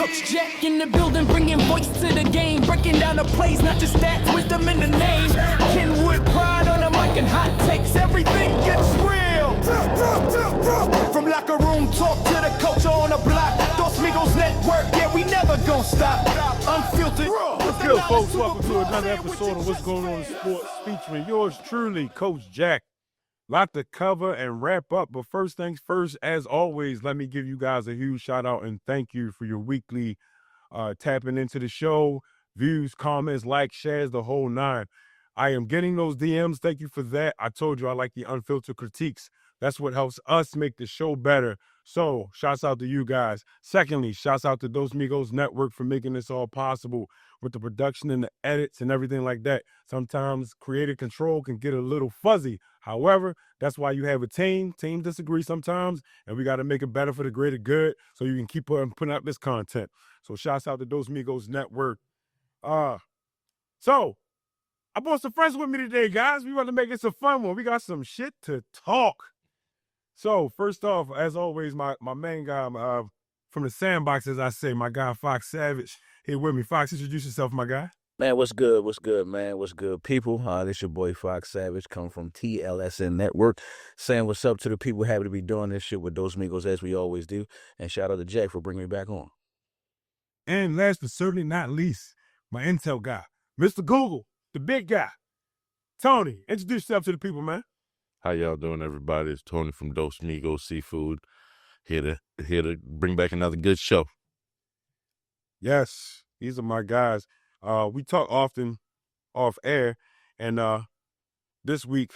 Coach Jack in the building, bringing voice to the game, breaking down the plays, not just stats, wisdom in the name. Kenwood pride on the mic and hot takes, everything gets real. From locker room talk to the coach on the block, Dos Migos Network, yeah, we never gonna stop. Unfiltered. What's good, folks? Welcome to another episode of What's Going On in Sports, featuring yours truly, Coach Jack. Lot to cover and wrap up, but first things first, as always, let me give you guys a huge shout out and thank you for your weekly tapping into the show, views, comments, likes, shares, the whole nine. I am getting those DMs. Thank you for that. I told you I like the unfiltered critiques. That's what helps us make the show better. So, shouts out to you guys. Secondly, shouts out to Dos Migos Network for making this all possible with the production and the edits and everything like that. Sometimes creative control can get a little fuzzy. However, that's why you have a team. Teams disagree sometimes, and we got to make it better for the greater good so you can keep putting out this content. So, shouts out to Dos Migos Network. So, I brought some friends with me today, guys. We want to make it some fun one. We got some shit to talk. So, first off, as always, my main guy from the sandbox, as I say, my guy Fox Savage, here with me. Fox, introduce yourself, my guy. Man, what's good? What's good, man? What's good, people? This your boy Fox Savage, coming from TLSN Network. Saying what's up to the people. Happy to be doing this shit with Dos Migos, as we always do. And shout out to Jack for bringing me back on. And last but certainly not least, my intel guy, Mr. Google, the big guy. Tony, introduce yourself to the people, man. How y'all doing, everybody? It's Tony from Dos Migos Seafood. Here to bring back another good show. Yes, these are my guys. We talk often off air, and this week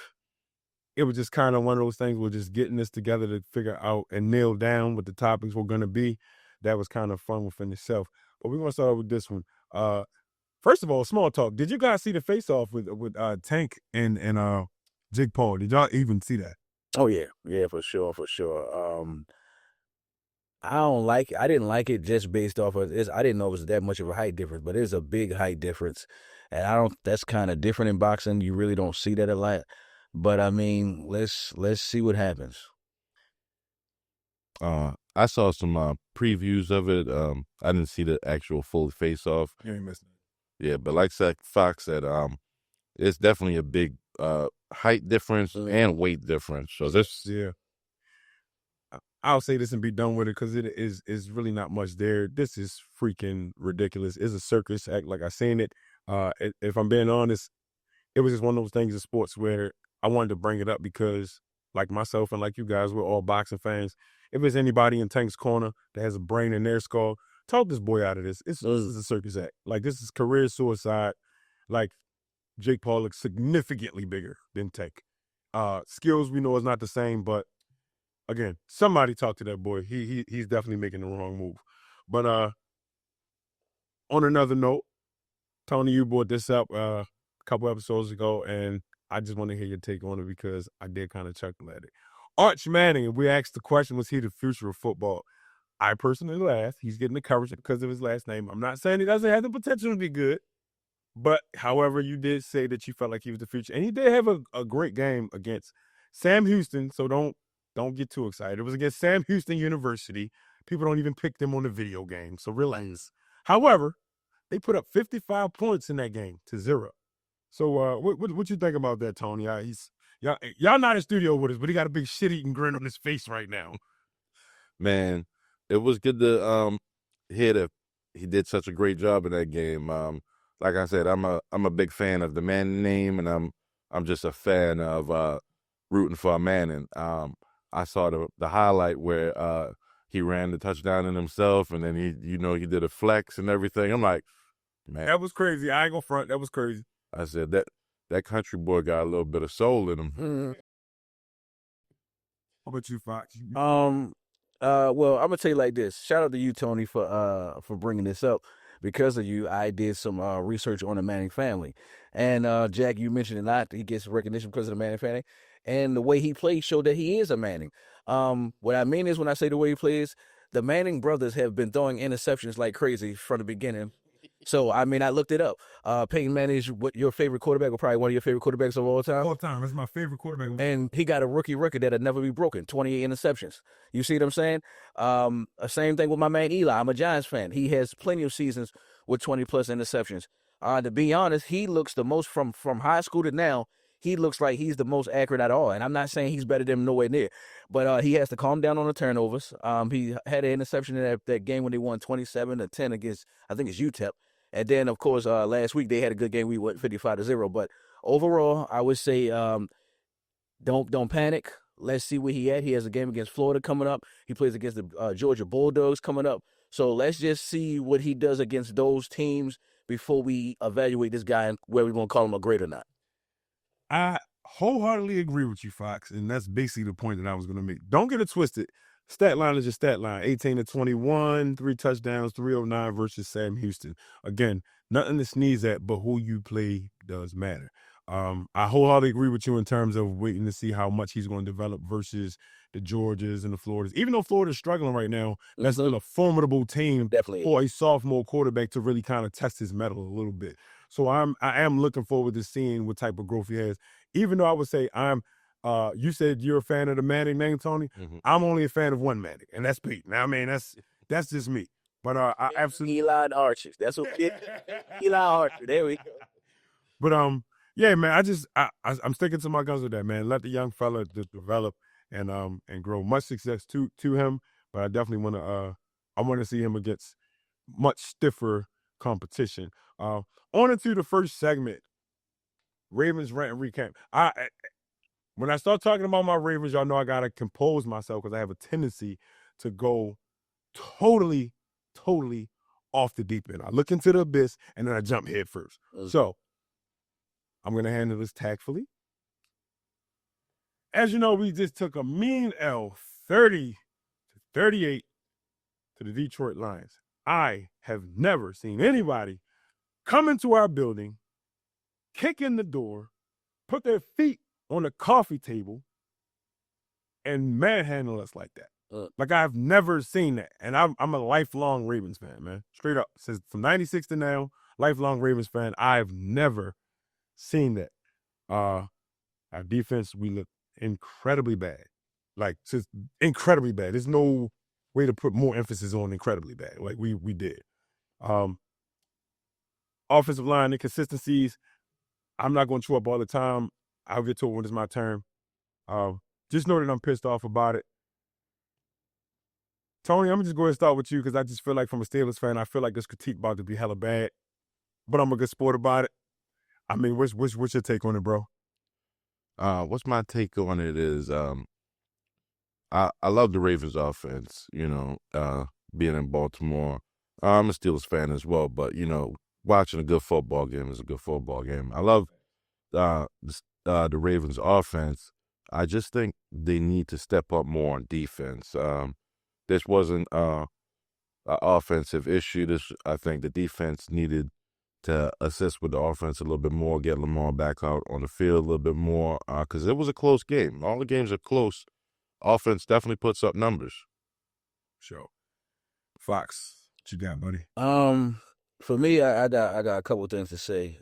it was just kind of one of those things. We're just getting this together to figure out and nail down what the topics were going to be. That was kind of fun within itself. But we're going to start off with this one. First of all, small talk. Did you guys see the face-off with Tank and Jake Paul? Did y'all even see that? Oh, yeah, for sure. I didn't like it just based off of this. I didn't know it was that much of a height difference, but there's a big height difference. And that's kind of different in boxing. You really don't see that a lot. But I mean, let's see what happens. I saw some previews of it. I didn't see the actual full face-off. You ain't missing it. Yeah, but like Fox said, it's definitely a big height difference and weight difference. So this, yeah, I'll say this and be done with it because it is really not much there. This is freaking ridiculous. It's a circus act, like I seen it. If I'm being honest, it was just one of those things in sports where I wanted to bring it up because, like myself and like you guys, we're all boxing fans. If there's anybody in Tank's corner that has a brain in their skull, talk this boy out of this. This is a circus act. Like, this is career suicide. Like, Jake Paul looks significantly bigger than Tank. Skills we know is not the same, but again, somebody talk to that boy. He's definitely making the wrong move. But on another note, Tony, you brought this up a couple episodes ago, and I just want to hear your take on it because I did kind of chuckle at it. Arch Manning, we asked the question, was he the future of football? I personally laughed. He's getting the coverage because of his last name. I'm not saying he doesn't have the potential to be good, but however, you did say that you felt like he was the future. And he did have a great game against Sam Houston, so don't get too excited. It was against Sam Houston University. People don't even pick them on the video game, so relax. However, they put up 55 points in that game to 0. So what you think about that, Tony? Y'all not in studio with us, but he got a big shit-eating grin on his face right now. man, it was good to hear that he did such a great job in that game. Like I said, I'm a big fan of the Manning name, and I'm just a fan of rooting for Manning. I saw the highlight where he ran the touchdown in himself, and then he did a flex and everything. I'm like, man, That was crazy. I ain't gonna front. That was crazy. I said that country boy got a little bit of soul in him. Mm-hmm. How about you, Fox? Well, I'm gonna tell you like this. Shout out to you, Tony, for bringing this up. Because of you, I did some research on the Manning family, and Jack, you mentioned a lot. He gets recognition because of the Manning family, and the way he plays showed that he is a Manning. What I mean is, when I say the way he plays, the Manning brothers have been throwing interceptions like crazy from the beginning. So, I mean, I looked it up. Peyton Manning's what your favorite quarterback, or probably one of your favorite quarterbacks of all time. All time. That's my favorite quarterback. And he got a rookie record that'll never be broken, 28 interceptions. You see what I'm saying? Same thing with my man Eli. I'm a Giants fan. He has plenty of seasons with 20-plus interceptions. To be honest, he looks the most from high school to now, he looks like he's the most accurate at all. And I'm not saying he's better than him nowhere near, but he has to calm down on the turnovers. He had an interception in that game when they won 27-10 against, I think it's UTEP. And then, of course, last week they had a good game. We went 55-0. But overall, I would say don't panic. Let's see where he at. He has a game against Florida coming up. He plays against the Georgia Bulldogs coming up. So let's just see what he does against those teams before we evaluate this guy and whether we're going to call him a great or not. I wholeheartedly agree with you, Fox, and that's basically the point that I was going to make. Don't get it twisted. Stat line is your stat line. 18-21, 3 touchdowns, 309 versus Sam Houston. Again, nothing to sneeze at, but who you play does matter. I wholeheartedly agree with you in terms of waiting to see how much he's going to develop versus the Georgias and the Floridas. Even though Florida's struggling right now, that's still a formidable team for a sophomore quarterback to really kind of test his mettle a little bit. So I am looking forward to seeing what type of growth he has. Even though I would say you said you're a fan of the Manning name, Tony. Mm-hmm. I'm only a fan of one Manning, and that's Pete. Now, I mean, that's just me. But I absolutely Eli and Archer. That's what Eli Archer. There we go. But yeah, man, I'm sticking to my guns with that, man. Let the young fella develop and grow. Much success to him, but I definitely want to see him against much stiffer competition. On into the first segment, Ravens rant and recap. When I start talking about my Ravens, y'all know I gotta compose myself because I have a tendency to go totally off the deep end. I look into the abyss and then I jump head first. So I'm gonna handle this tactfully. As you know, we just took a mean L, 30-38 to the Detroit Lions. I have never seen anybody come into our building, kick in the door, put their feet on the coffee table, and manhandle us like that. Like, I've never seen that. And I'm a lifelong Ravens fan, man. Straight up. Since from 96 to now, lifelong Ravens fan. I've never seen that. Our defense, we look incredibly bad. Like, just incredibly bad. There's no way to put more emphasis on incredibly bad. Like, we did. Offensive line inconsistencies, I'm not going to chew up all the time. I'll get to it when it's my turn. Just know that I'm pissed off about it. Tony, I'm going to just go ahead and start with you because I just feel like from a Steelers fan, I feel like this critique about to be hella bad. But I'm a good sport about it. I mean, what's your take on it, bro? What's my take on it is I love the Ravens offense, being in Baltimore. I'm a Steelers fan as well, but, watching a good football game is a good football game. I love the Ravens offense. I just think they need to step up more on defense. This wasn't an offensive issue. I think the defense needed to assist with the offense a little bit more, get Lamar back out on the field a little bit more, because it was a close game. All the games are close. Offense definitely puts up numbers. Sure. Fox, what you got, buddy? For me, I got a couple of things to say.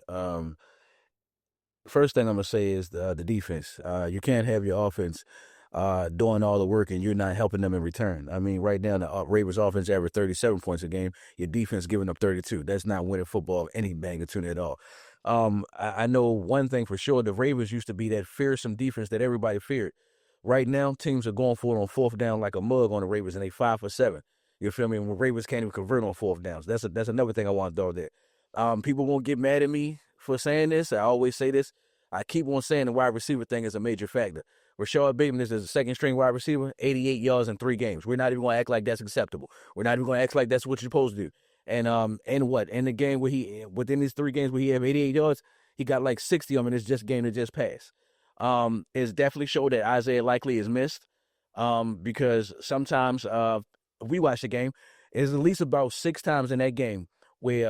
First thing I'm going to say is the defense. You can't have your offense doing all the work and you're not helping them in return. I mean, right now, the Ravens offense average 37 points a game. Your defense giving up 32. That's not winning football of any magnitude at all. I know one thing for sure. The Ravens used to be that fearsome defense that everybody feared. Right now, teams are going for it on fourth down like a mug on the Ravens, and they 5 for 7. You feel me? When Ravens can't even convert on fourth downs. That's another thing I want to throw there. People won't get mad at me for saying this. I always say this. I keep on saying the wide receiver thing is a major factor. Rashad Bateman is a second-string wide receiver, 88 yards in 3 games. We're not even going to act like that's acceptable. We're not even going to act like that's what you're supposed to do. And what? In the game where within these 3 games where he had 88 yards, he got like 60 of them in this game that just passed. It's definitely showed that Isaiah Likely is missed because sometimes we watch the game, there's at least about 6 times in that game where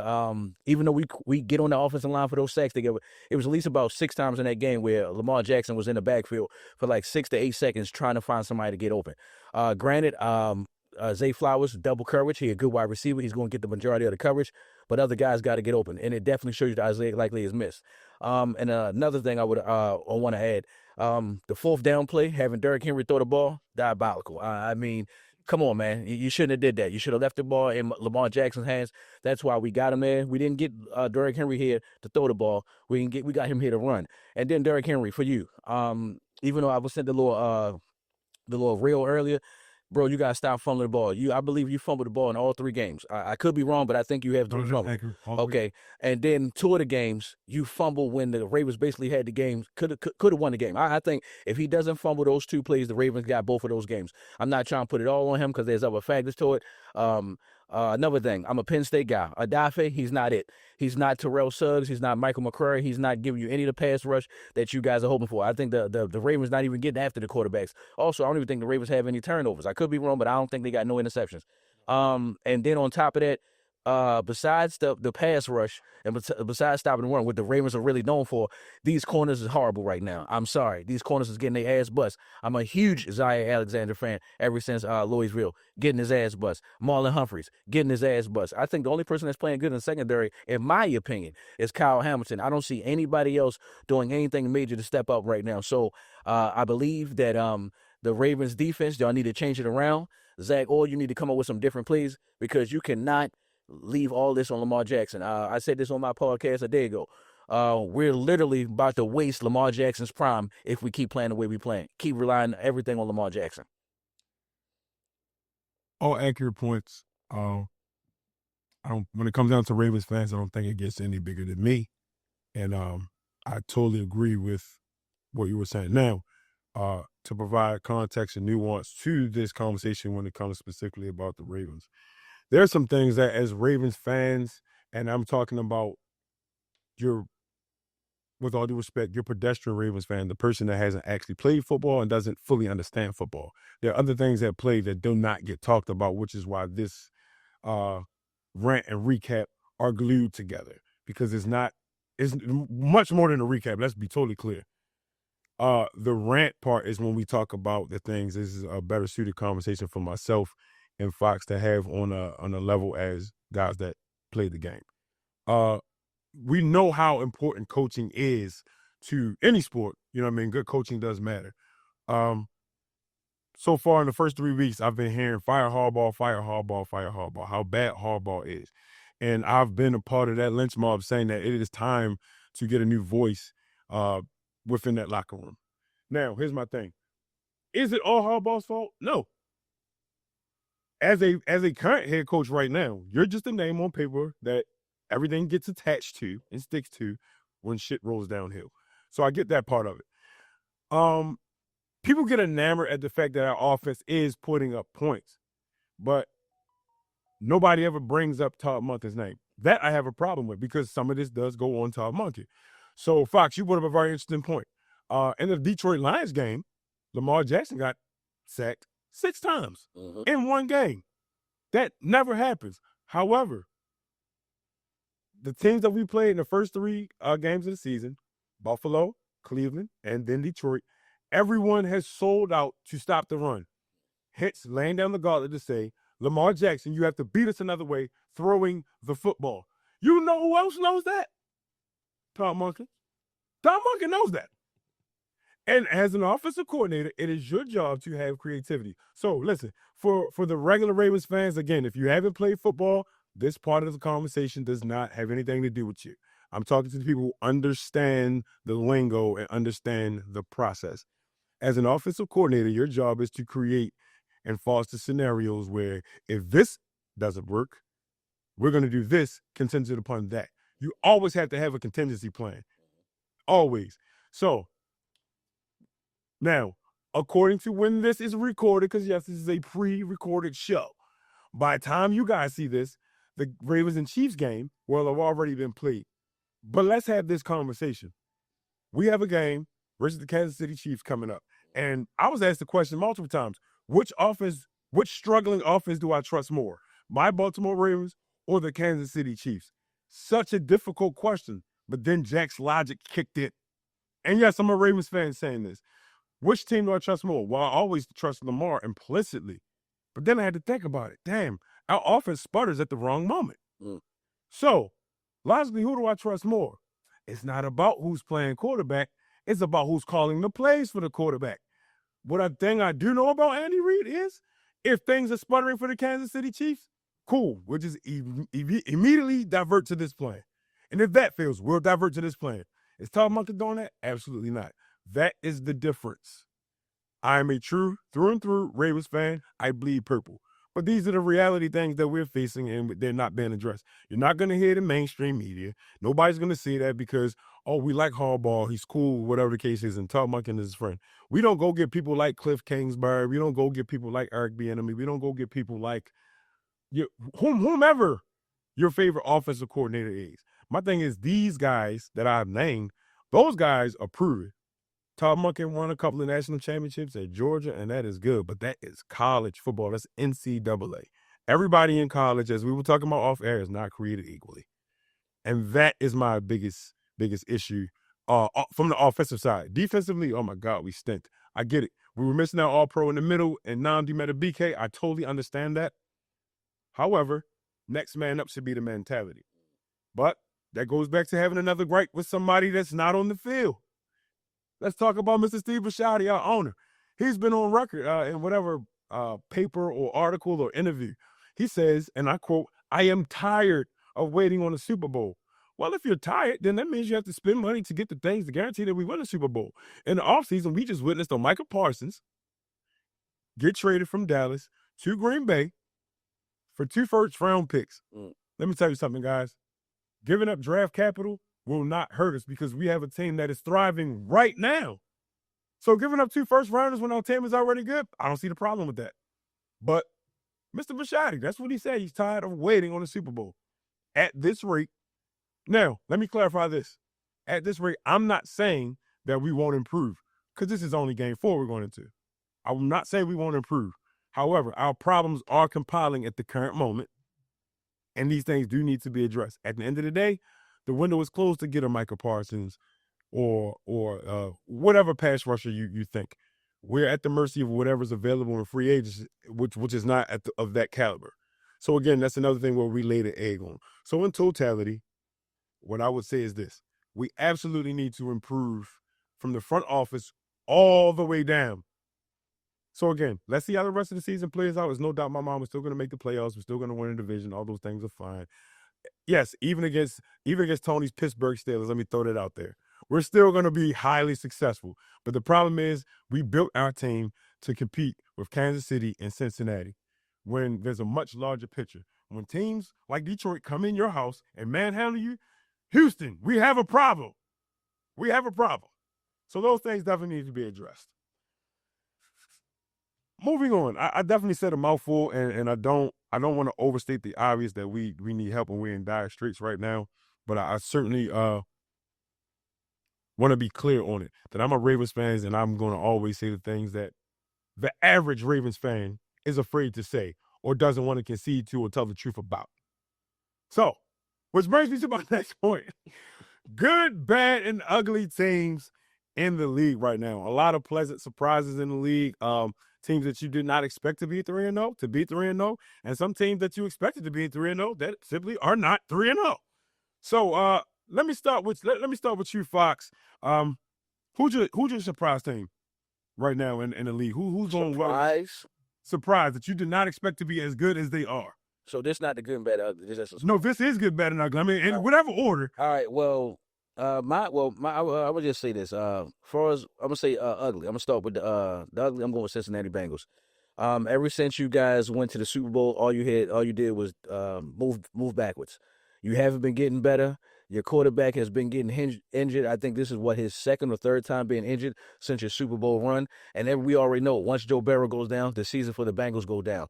even though we get on the offensive line for those sacks together, it was at least about 6 times in that game where Lamar Jackson was in the backfield for like 6 to 8 seconds trying to find somebody to get open. Granted, Zay Flowers, double coverage. He a good wide receiver. He's going to get the majority of the coverage, but other guys got to get open, and it definitely shows you that Isaiah likely is missed. And another thing I want to add, the fourth down play, having Derrick Henry throw the ball, diabolical. I mean, come on, man. You shouldn't have did that. You should have left the ball in Lamar Jackson's hands. That's why we got him there. We didn't get Derrick Henry here to throw the ball. We got him here to run. And then Derrick Henry, for you, even though I was sent the little reel earlier, bro, you gotta stop fumbling the ball. I believe you fumbled the ball in all 3 games. I could be wrong, but I think you have 3 fumbles. Okay, and then 2 of the games you fumbled when the Ravens basically had the games. Could have won the game. I think if he doesn't fumble those 2 plays, the Ravens got both of those games. I'm not trying to put it all on him because there's other factors to it. Another thing, I'm a Penn State guy. Adafe, he's not it. He's not Terrell Suggs. He's not Michael McCrary. He's not giving you any of the pass rush that you guys are hoping for. I think the Ravens not even getting after the quarterbacks. Also, I don't even think the Ravens have any turnovers. I could be wrong, but I don't think they got no interceptions. And then on top of that, besides the pass rush and besides stopping the run, what the Ravens are really known for, these corners is horrible right now. I'm sorry. These corners is getting their ass bust. I'm a huge Zaire Alexander fan ever since Louisville, getting his ass bust. Marlon Humphreys, getting his ass bust. I think the only person that's playing good in the secondary, in my opinion, is Kyle Hamilton. I don't see anybody else doing anything major to step up right now. So I believe that the Ravens defense, y'all need to change it around. Zach, or you need to come up with some different plays because you cannot leave all this on Lamar Jackson. I said this on my podcast a day ago. We're literally about to waste Lamar Jackson's prime if we keep playing the way we playing. Keep relying everything on Lamar Jackson. All accurate points. When it comes down to Ravens fans, I don't think it gets any bigger than me. And I totally agree with what you were saying. Now, to provide context and nuance to this conversation when it comes specifically about the Ravens, there are some things that as Ravens fans, and I'm talking about with all due respect, your pedestrian Ravens fan, the person that hasn't actually played football and doesn't fully understand football. There are other things at play that do not get talked about, which is why this rant and recap are glued together, because it's much more than a recap. Let's be totally clear. The rant part is when we talk about the things. This is a better suited conversation for myself and Fox to have on a level as guys that play the game. We know how important coaching is to any sport. You know what I mean? Good coaching does matter. So far in the first 3 weeks, I've been hearing fire Harbaugh, fire Harbaugh, fire Harbaugh, how bad Harbaugh is. And I've been a part of that lynch mob saying that it is time to get a new voice within that locker room. Now, here's my thing. Is it all Harbaugh's fault? No. As a current head coach right now, you're just a name on paper that everything gets attached to and sticks to when shit rolls downhill. So I get that part of it. People get enamored at the fact that our offense is putting up points, but nobody ever brings up Todd Monken's name. That I have a problem with because some of this does go on Todd Monken. So, Fox, you brought up a very interesting point. In the Detroit Lions game, Lamar Jackson got sacked 6 times in one game. That never happens. However, the teams that we played in the first 3 games of the season, Buffalo, Cleveland, and then Detroit, everyone has sold out to stop the run. Hence, laying down the gauntlet to say, Lamar Jackson, you have to beat us another way, throwing the football. You know who else knows that? Todd Monken. Todd Monken knows that. And as an offensive coordinator, it is your job to have creativity. So listen, for the regular Ravens fans, again, if you haven't played football, this part of the conversation does not have anything to do with you. I'm talking to the people who understand the lingo and understand the process. As an offensive coordinator, your job is to create and foster scenarios where if this doesn't work, we're going to do this contingent upon that. You always have to have a contingency plan. Always. So now, according to when this is recorded, because yes, this is a pre-recorded show, by the time you guys see this, the Ravens and Chiefs game will have already been played. But let's have this conversation. We have a game versus the Kansas City Chiefs coming up. And I was asked the question multiple times, which struggling offense do I trust more? My Baltimore Ravens or the Kansas City Chiefs? Such a difficult question. But then Jack's logic kicked in. And yes, I'm a Ravens fan saying this. Which team do I trust more? Well, I always trust Lamar implicitly. But then I had to think about it. Damn, our offense sputters at the wrong moment. So, logically, who do I trust more? It's not about who's playing quarterback. It's about who's calling the plays for the quarterback. What thing I do know about Andy Reid is if things are sputtering for the Kansas City Chiefs, cool. We'll just immediately divert to this plan. And if that fails, we'll divert to this plan. Is Todd Monken doing that? Absolutely not. That is the difference. I am a true through and through Ravens fan. I bleed purple. But these are the reality things that we're facing, and they're not being addressed. You're not going to hear the mainstream media. Nobody's going to see that because, oh, we like Harbaugh. He's cool, whatever the case is, and Todd Monken is his friend. We don't go get people like Cliff Kingsbury. We don't go get people like Eric Bieniemy. We don't go get people like whomever your favorite offensive coordinator is. My thing is these guys that I've named, those guys are proven. Todd Monken won a couple of national championships at Georgia, and that is good. But that is college football. That's NCAA. Everybody in college, as we were talking about off air, is not created equally. And that is my biggest issue from the offensive side. Defensively, oh, my God, we stink. I get it. We were missing out all-pro in the middle, and Nnamdi BK. I totally understand that. However, next man up should be the mentality. But that goes back to having another gripe with somebody that's not on the field. Let's talk about Mr. Steve Bisciotti, our owner. He's been on record in whatever paper or article or interview. He says, and I quote, "I am tired of waiting on the Super Bowl." Well, if you're tired, then that means you have to spend money to get the things to guarantee that we win the Super Bowl. In the offseason, we just witnessed on Michael Parsons get traded from Dallas to Green Bay for 2 first-round picks. Let me tell you something, guys. Giving up draft capital will not hurt us because we have a team that is thriving right now. So giving up 2 first-rounders when our team is already good, I don't see the problem with that. But Mr. Bisciotti, that's what he said. He's tired of waiting on the Super Bowl. At this rate, now, let me clarify this. At this rate, I'm not saying that we won't improve because this is only game 4 we're going into. I will not say we won't improve. However, our problems are compiling at the current moment, and these things do need to be addressed. At the end of the day, the window is closed to get a Michael Parsons or whatever pass rusher you think. We're at the mercy of whatever's available in free agency, which is not of that caliber. So again, that's another thing where we lay the egg on. So in totality, what I would say is this. We absolutely need to improve from the front office all the way down. So again, let's see how the rest of the season plays out. There's no doubt my mom is still going to make the playoffs. We're still going to win a division. All those things are fine. Yes, even against Tony's Pittsburgh Steelers, let me throw that out there. We're still going to be highly successful. But the problem is we built our team to compete with Kansas City and Cincinnati when there's a much larger picture. When teams like Detroit come in your house and manhandle you, Houston, we have a problem. We have a problem. So those things definitely need to be addressed. Moving on, I definitely said a mouthful, and I don't want to overstate the obvious that we need help and we're in dire straits right now. But I certainly want to be clear on it, that I'm a Ravens fan, and I'm going to always say the things that the average Ravens fan is afraid to say or doesn't want to concede to or tell the truth about. So, which brings me to my next point. Good, bad, and ugly teams in the league right now. A lot of pleasant surprises in the league. Teams that you did not expect to be 3-0, to be 3-0, and some teams that you expected to be 3-0 that simply are not 3-0. So let me start with you, Fox. Who's your surprise team right now in the league? Who's going surprise that you did not expect to be as good as they are? So this not the good and bad ugly. No, this is good, bad, and ugly. I mean, in whatever order. All right. Well, I would just say this. For us, I'm gonna say ugly. I'm gonna start with the ugly. I'm going with Cincinnati Bengals. Ever since you guys went to the Super Bowl, all you did was move backwards. You haven't been getting better. Your quarterback has been getting injured. I think this is his 2nd or 3rd time being injured since your Super Bowl run. And then we already know once Joe Burrow goes down, the season for the Bengals go down.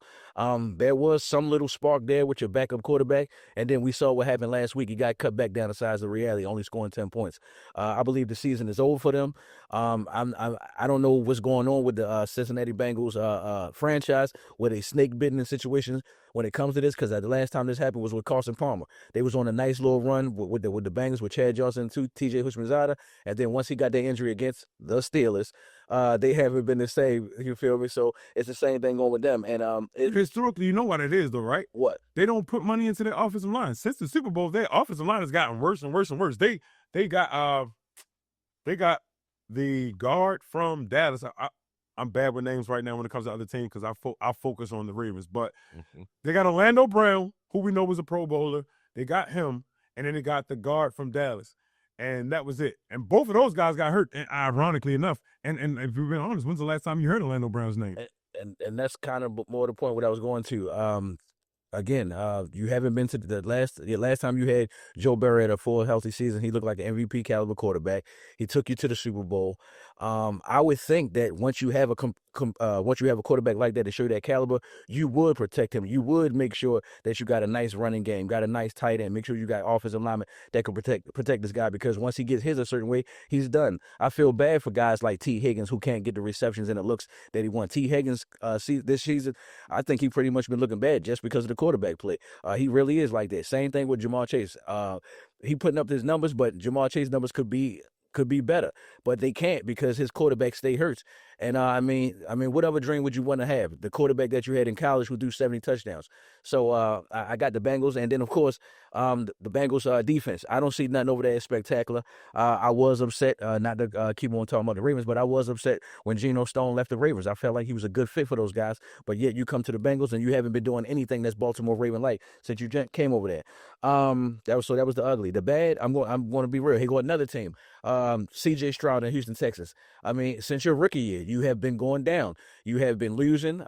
There was some little spark there with your backup quarterback, and then we saw what happened last week. He got cut back down to size of reality, only scoring 10 points. I believe the season is over for them. I don't know what's going on with the Cincinnati Bengals franchise, where they snake bitten in situations. when it comes to this, because the last time this happened was with Carson Palmer. They was on a nice little run with the Bengals with Chad Johnson and T.J. Houshmandzadeh, and then once he got that injury against the Steelers, they haven't been the same. You feel me? So it's the same thing going with them. And historically, you know what it is, though, right? What? They don't put money into their offensive line. Since the Super Bowl, their offensive line has gotten worse and worse and worse. They got the guard from Dallas. I'm bad with names right now when it comes to other teams because I focus on the Ravens. But they got Orlando Brown, who we know was a Pro Bowler. They got him, and then they got the guard from Dallas. And that was it. And both of those guys got hurt, and ironically enough. And if we've been honest, when's the last time you heard Orlando Brown's name? And that's kind of more the point what I was going to. Again, you haven't been to the last time you had Joe Burrow at a full healthy season. He looked like an MVP caliber quarterback. He took you to the Super Bowl. I would think that once you have a quarterback like that to show you that caliber, you would protect him. You would make sure that you got a nice running game, got a nice tight end. Make sure you got offensive linemen that can protect this guy, because once he gets his a certain way, he's done. I feel bad for guys like T. Higgins who can't get the receptions and the looks that he wants. T. Higgins, this season, I think he pretty much been looking bad just because of the quarterback play. He really is like that. Same thing with Jamar Chase. He putting up his numbers, but Jamar Chase's numbers could be better, but they can't because his quarterback stay hurts. And I mean, what other dream would you want to have? The quarterback that you had in college who do 70 touchdowns. So I got the Bengals, and then of course the Bengals defense. I don't see nothing over there spectacular. I was upset, not to keep on talking about the Ravens, but I was upset when Geno Stone left the Ravens. I felt like he was a good fit for those guys, but yet you come to the Bengals and you haven't been doing anything that's Baltimore Raven like since you came over there. That was the ugly. The bad, I'm going to be real. Here go another team. C.J. Stroud in Houston, Texas. I mean, since your rookie year, you have been going down. You have been losing.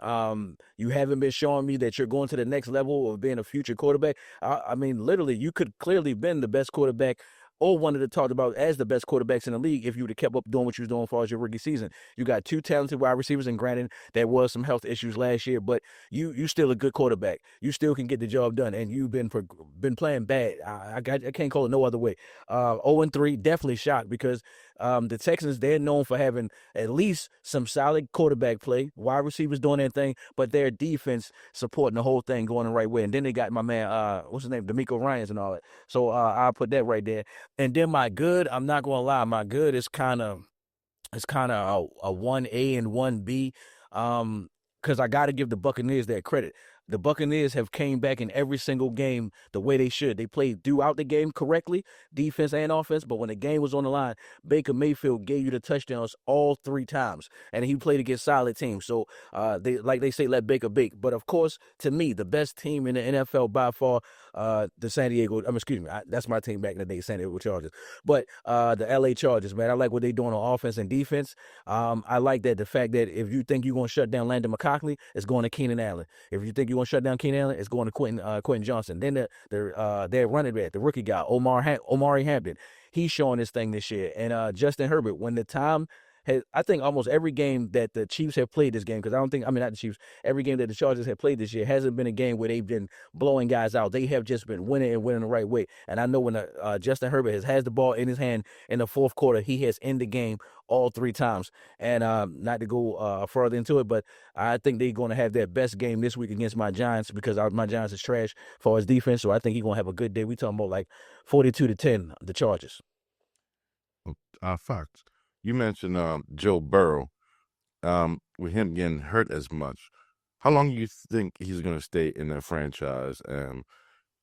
You haven't been showing me that you're going to the next level of being a future quarterback. I mean, literally, you could clearly been the best quarterback or one of the talked about as the best quarterbacks in the league if you would have kept up doing what you was doing as far as your rookie season. You got two talented wide receivers, and granted, there was some health issues last year, but you still a good quarterback. You still can get the job done, and you've been playing bad. I can't call it no other way. 0-3, definitely shocked because the Texans, they're known for having at least some solid quarterback play, wide receivers doing their thing, but their defense supporting the whole thing going the right way. And then they got my man, what's his name, D'Amico Ryans and all that. So I'll put that right there. And then my good, I'm not gonna lie, my good is kind of a 1A and 1B, because I got to give the Buccaneers that credit. The Buccaneers have came back in every single game the way they should. They played throughout the game correctly, defense and offense, but when the game was on the line, Baker Mayfield gave you the touchdowns all 3 times, and he played against solid teams. So they say, let Baker bake. But of course, to me, the best team in the NFL by far, the San Diego, that's my team back in the day, San Diego Chargers. But the LA Chargers, man, I like what they're doing on offense and defense. I like the fact that if you think you're going to shut down Landon McConkey, it's going to Keenan Allen. If you think you're going to shut down Keenan Allen, it's going to Quentin Johnson. Then their running back, the rookie guy, Omari Hampton, he's showing his thing this year. And Justin Herbert, when the time I think almost every game that the Chiefs have played this game, because not the Chiefs, every game that the Chargers have played this year hasn't been a game where they've been blowing guys out. They have just been winning and winning the right way. And I know when Justin Herbert has the ball in his hand in the fourth quarter, he has ended the game all 3 times. And not to go further into it, but I think they're going to have their best game this week against my Giants, because my Giants is trash as far as defense. So I think he's going to have a good day. We talking about like 42-10, the Chargers. Fox, you mentioned Joe Burrow, with him getting hurt as much. How long do you think he's going to stay in that franchise?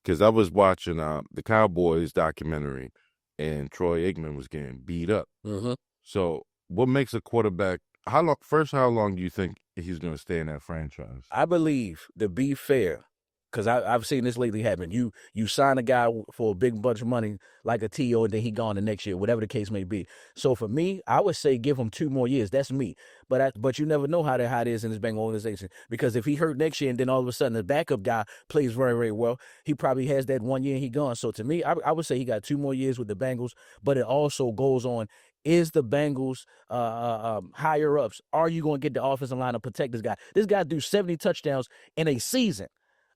Because I was watching the Cowboys documentary, and Troy Aikman was getting beat up. Mm-hmm. So what makes a quarterback, how long do you think he's going to stay in that franchise? I believe, to be fair, because I've seen this lately happen. You sign a guy for a big bunch of money like a T.O., and then he gone the next year, whatever the case may be. So for me, I would say give him 2 more years. That's me. But you never know how it is in this Bengal organization, because if he hurt next year and then all of a sudden the backup guy plays very, very well, he probably has that 1 year and he gone. So to me, I would say he got 2 more years with the Bengals, but it also goes on, is the Bengals higher ups, are you going to get the offensive line to protect this guy? This guy do 70 touchdowns in a season.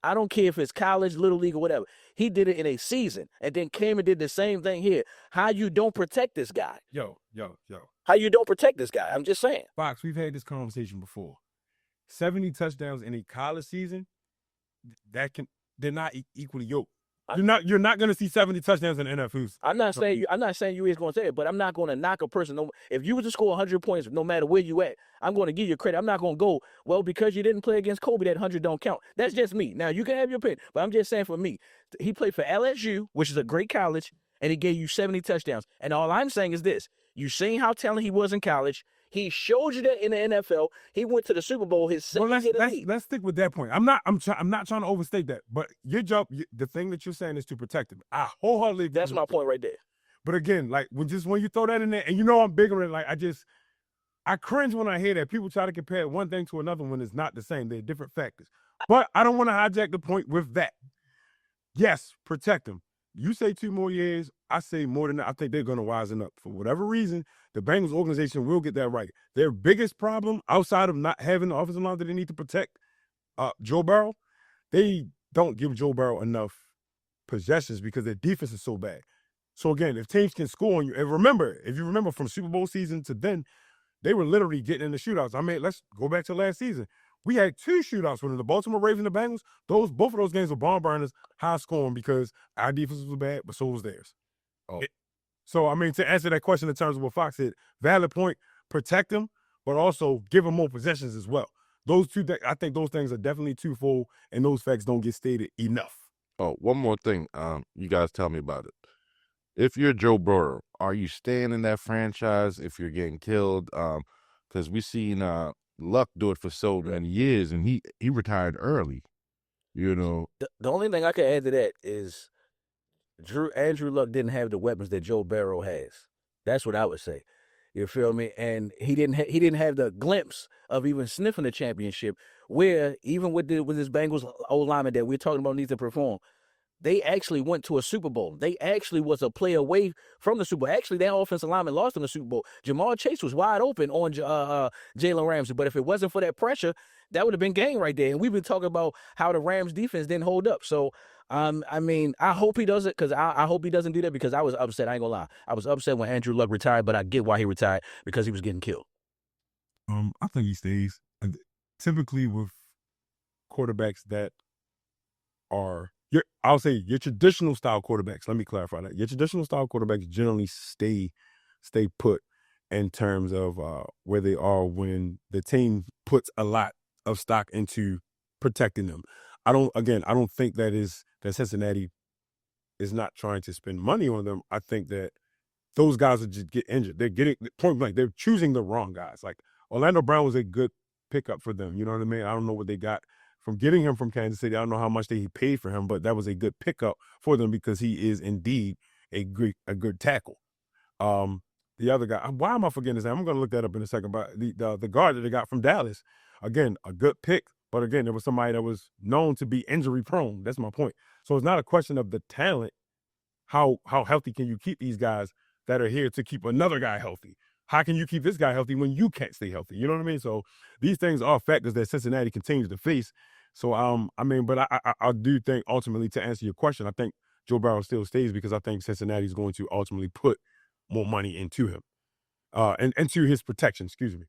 I don't care if it's college, little league, or whatever. He did it in a season and then came and did the same thing here. How you don't protect this guy? Yo. How you don't protect this guy? I'm just saying. Fox, we've had this conversation before. 70 touchdowns in a college season they're not equally yoked. You're not going to see 70 touchdowns in the NFL. I'm not saying you is going to say it, but I'm not going to knock a person. If you were to score 100 points, no matter where you at, I'm going to give you credit. I'm not going to go, well, because you didn't play against Kobe, that 100 don't count. That's just me. Now, you can have your opinion, but I'm just saying for me, he played for LSU, which is a great college, and he gave you 70 touchdowns. And all I'm saying is this. You seen how talented he was in college. He showed you that in the NFL. He went to the Super Bowl his second year in the league. Let's stick with that point. I'm not trying to overstate that, but your job, the thing that you're saying is to protect him. I wholeheartedly agree. That's my point right there. But again, like when you throw that in there, and I'm big on it, like I cringe when I hear that people try to compare one thing to another when it's not the same. They're different factors. But I don't want to hijack the point with that. Yes, protect him. You say 2 more years, I say more than that. I think they're going to wisen up. For whatever reason, the Bengals organization will get that right. Their biggest problem, outside of not having the offensive line that they need to protect Joe Burrow, they don't give Joe Burrow enough possessions because their defense is so bad. So again, if teams can score on you, and if you remember from Super Bowl season to then, they were literally getting in the shootouts. I mean, let's go back to last season. We had 2 shootouts with the Baltimore Ravens and the Bengals. Both of those games were barn burners, high scoring because our defense was bad, but so was theirs. So, I mean, to answer that question in terms of what Fox said, valid point, protect them, but also give them more possessions as well. I think those things are definitely twofold, and those facts don't get stated enough. Oh, one more thing. You guys tell me about it. If you're Joe Burrow, are you staying in that franchise if you're getting killed? Because we seen Luck do it for so many years, and he retired early. The only thing I can add to that is Andrew Luck didn't have the weapons that Joe Burrow has. That's what I would say. You feel me? And he didn't have the glimpse of even sniffing the championship. Where even with his Bengals old lineman that we're talking about needs to perform, they actually went to a Super Bowl. They actually was a play away from the Super Bowl. Actually, that offensive lineman lost in the Super Bowl. Jamal Chase was wide open on Jalen Ramsey. But if it wasn't for that pressure, that would have been game right there. And we've been talking about how the Rams defense didn't hold up. So, I mean, I hope he does it because I hope he doesn't do that because I was upset. I ain't gonna lie. I was upset when Andrew Luck retired, but I get why he retired because he was getting killed. I think he stays. Typically with quarterbacks that are I'll say your traditional style quarterbacks. Let me clarify that. Your traditional style quarterbacks generally stay put in terms of where they are when the team puts a lot of stock into protecting them. I don't think that Cincinnati is not trying to spend money on them. I think that those guys will just get injured. They're getting point blank. They're choosing the wrong guys. Like Orlando Brown was a good pickup for them. You know what I mean? I don't know what they got from getting him from Kansas City. I don't know how much they paid for him, but that was a good pickup for them because he is indeed a good tackle. The other guy, why am I forgetting his name? I'm going to look that up in a second. But the guard that they got from Dallas, again, a good pick. But again, there was somebody that was known to be injury prone. That's my point. So it's not a question of the talent. How healthy can you keep these guys that are here to keep another guy healthy? How can you keep this guy healthy when you can't stay healthy? You know what I mean? So these things are factors that Cincinnati continues to face. So, but I do think ultimately, to answer your question, I think Joe Burrow still stays because I think Cincinnati is going to ultimately put more money into him and into his protection, excuse me.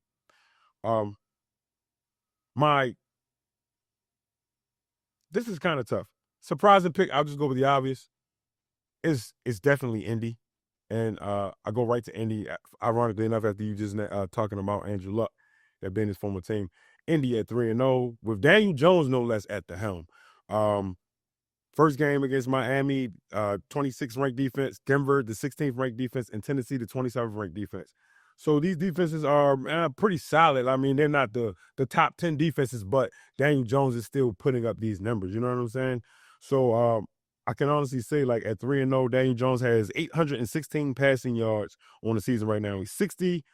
This is kind of tough. Surprising pick, I'll just go with the obvious. It's definitely Indy. And I go right to Indy, ironically enough, after you just talking about Andrew Luck, that being his former team. Indy at 3-0, with Daniel Jones no less at the helm. First game against Miami, 26th ranked defense, Denver, the 16th ranked defense, and Tennessee, the 27th ranked defense. So these defenses are pretty solid. I mean, they're not the top 10 defenses, but Daniel Jones is still putting up these numbers. You know what I'm saying? So I can honestly say, like, at 3-0, Daniel Jones has 816 passing yards on the season right now. He's 60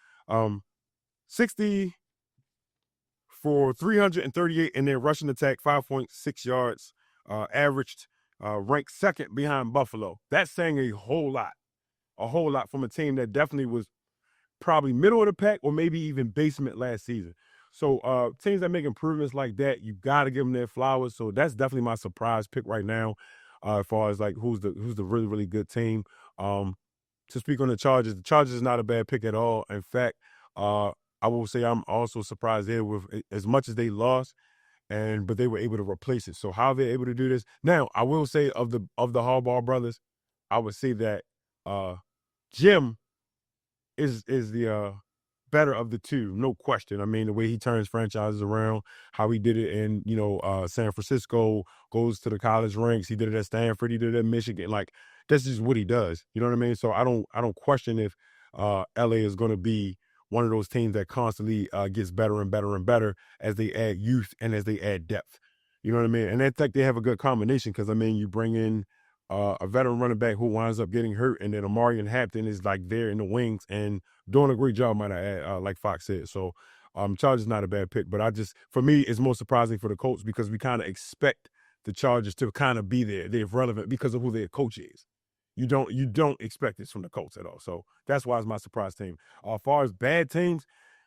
for 338 in their rushing attack, 5.6 yards averaged, ranked second behind Buffalo. That's saying a whole lot from a team that definitely was probably middle of the pack or maybe even basement last season. So teams that make improvements like that, you got to give them their flowers. So that's definitely my surprise pick right now, as far as like who's the really, really good team. To speak on the Chargers is not a bad pick at all. In fact, I will say I'm also surprised there with as much as they lost but they were able to replace it. So how they're able to do this now, I will say of the Harbaugh brothers, I would say that Jim is the better of the two, no question. I mean, the way he turns franchises around, how he did it in San Francisco, goes to the college ranks. He did it at Stanford. He did it at Michigan. Like that's just what he does. You know what I mean? So I don't question if LA is going to be one of those teams that constantly gets better and better and better as they add youth and as they add depth. You know what I mean? And I think they have a good combination because I mean, you bring in a veteran running back who winds up getting hurt, and then Amarian Hampton is like there in the wings and doing a great job, might I add, like Fox said. So Chargers not a bad pick, but for me, it's more surprising for the Colts because we kind of expect the Chargers to kind of be there. They're relevant because of who their coach is. You don't expect this from the Colts at all. So that's why it's my surprise team. As far as bad teams,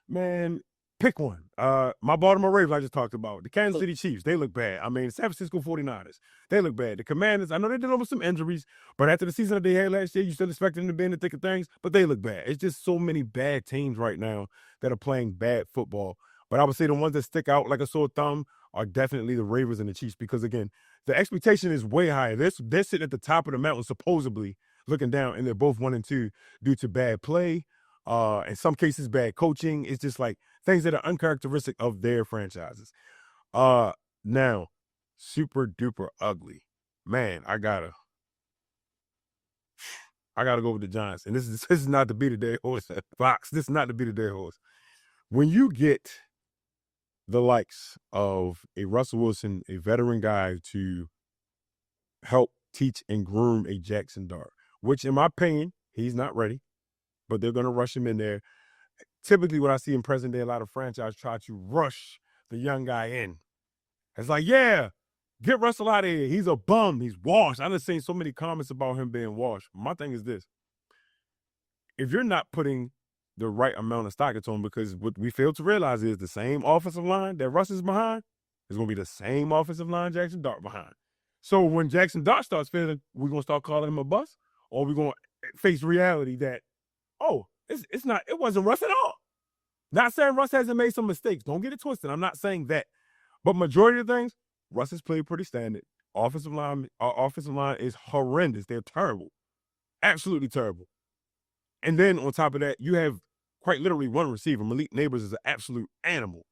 man, pick one. My Baltimore Ravens I just talked about. The Kansas City Chiefs, they look bad. I mean, San Francisco 49ers, they look bad. The Commanders, I know they did over some injuries, but after the season that they had last year, you still expect them to be in the thick of things, but they look bad. It's just so many bad teams right now that are playing bad football. But I would say the ones that stick out like a sore thumb are definitely the Ravens and the Chiefs because, again, the expectation is way higher. They're sitting at the top of the mountain, supposedly, looking down, and they're both 1-2 due to bad play, in some cases, bad coaching. It's just like things that are uncharacteristic of their franchises. Now, super duper ugly. Man, I gotta go with the Giants. And this is not to beat a dead horse, Fox. This is not to beat a dead horse. When you get the likes of a Russell Wilson, a veteran guy, to help teach and groom a Jackson Dart, which in my opinion, he's not ready, but they're going to rush him in there. Typically what I see in present day, a lot of franchises try to rush the young guy in. It's like, yeah, get Russell out of here. He's a bum. He's washed. I've seen so many comments about him being washed. My thing is this. If you're not putting the right amount of stock into him, because what we fail to realize is the same offensive line that Russ is behind is going to be the same offensive line Jackson Dart behind. So when Jackson Dart starts feeling, we're going to start calling him a bust, or we're going to face reality that, it wasn't Russ at all. Not saying Russ hasn't made some mistakes. Don't get it twisted. I'm not saying that. But majority of things, Russ has played pretty standard. Offensive line is horrendous. They're terrible. Absolutely terrible. And then on top of that, you have quite literally one receiver. Malik Neighbors is an absolute animal.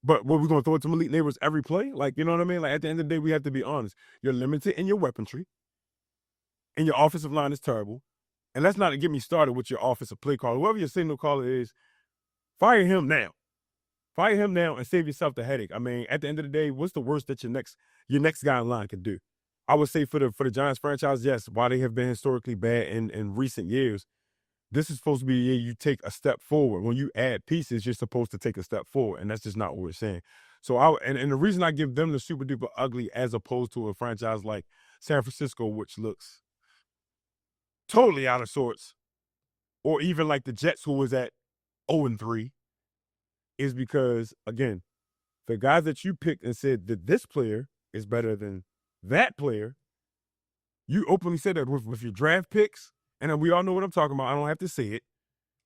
But what, we're going to throw it to Malik Neighbors every play? Like, you know what I mean? Like, at the end of the day, we have to be honest. You're limited in your weaponry, and your offensive line is terrible. And let's not get me started with your offensive play caller. Whoever your signal caller is, fire him now. Fire him now and save yourself the headache. I mean, at the end of the day, what's the worst that your next guy in line can do? I would say for the Giants franchise, yes, while they have been historically bad in recent years, this is supposed to be a year you take a step forward. When you add pieces, you're supposed to take a step forward, and that's just not what we're saying. So and the reason I give them the super duper ugly as opposed to a franchise like San Francisco, which looks totally out of sorts, or even like the Jets, who was at 0-3, is because, again, the guys that you picked and said that this player is better than that player, you openly said that with your draft picks, and we all know what I'm talking about. I don't have to say it.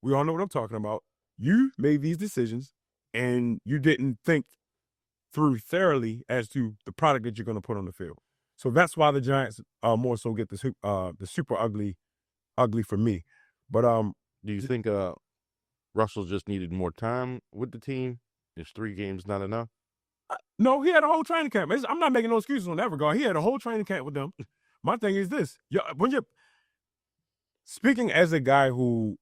We all know what I'm talking about. You made these decisions, and you didn't think through thoroughly as to the product that you're going to put on the field. So that's why the Giants more so get the super ugly for me. But do you think Russell just needed more time with the team? Is 3 games not enough? No, he had a whole training camp. I'm not making no excuses on that regard. He had a whole training camp with them. My thing is this: when you're speaking as a guy who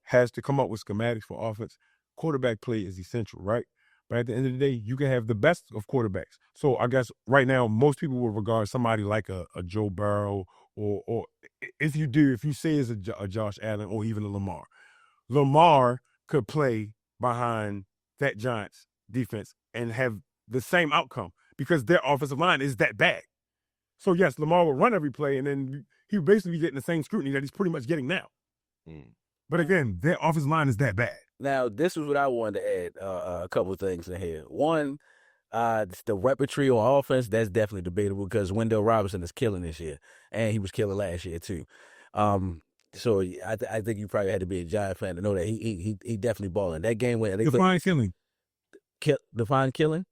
has to come up with schematics for offense, quarterback play is essential, right? But at the end of the day, you can have the best of quarterbacks. So I guess right now, most people would regard somebody like a Joe Burrow, or if you say it's a Josh Allen, or even a Lamar. Lamar could play behind that Giants defense and have the same outcome because their offensive line is that bad. So yes, Lamar will run every play, and then he would basically be getting the same scrutiny that he's pretty much getting now. But again, their offensive line is that bad. Now, this is what I wanted to add a couple of things in here. One, the repertory on offense, that's definitely debatable because Wendell Robinson is killing this year, and he was killing last year too. So I think you probably had to be a Giant fan to know that he definitely balling. That game when Define killing. Define killing.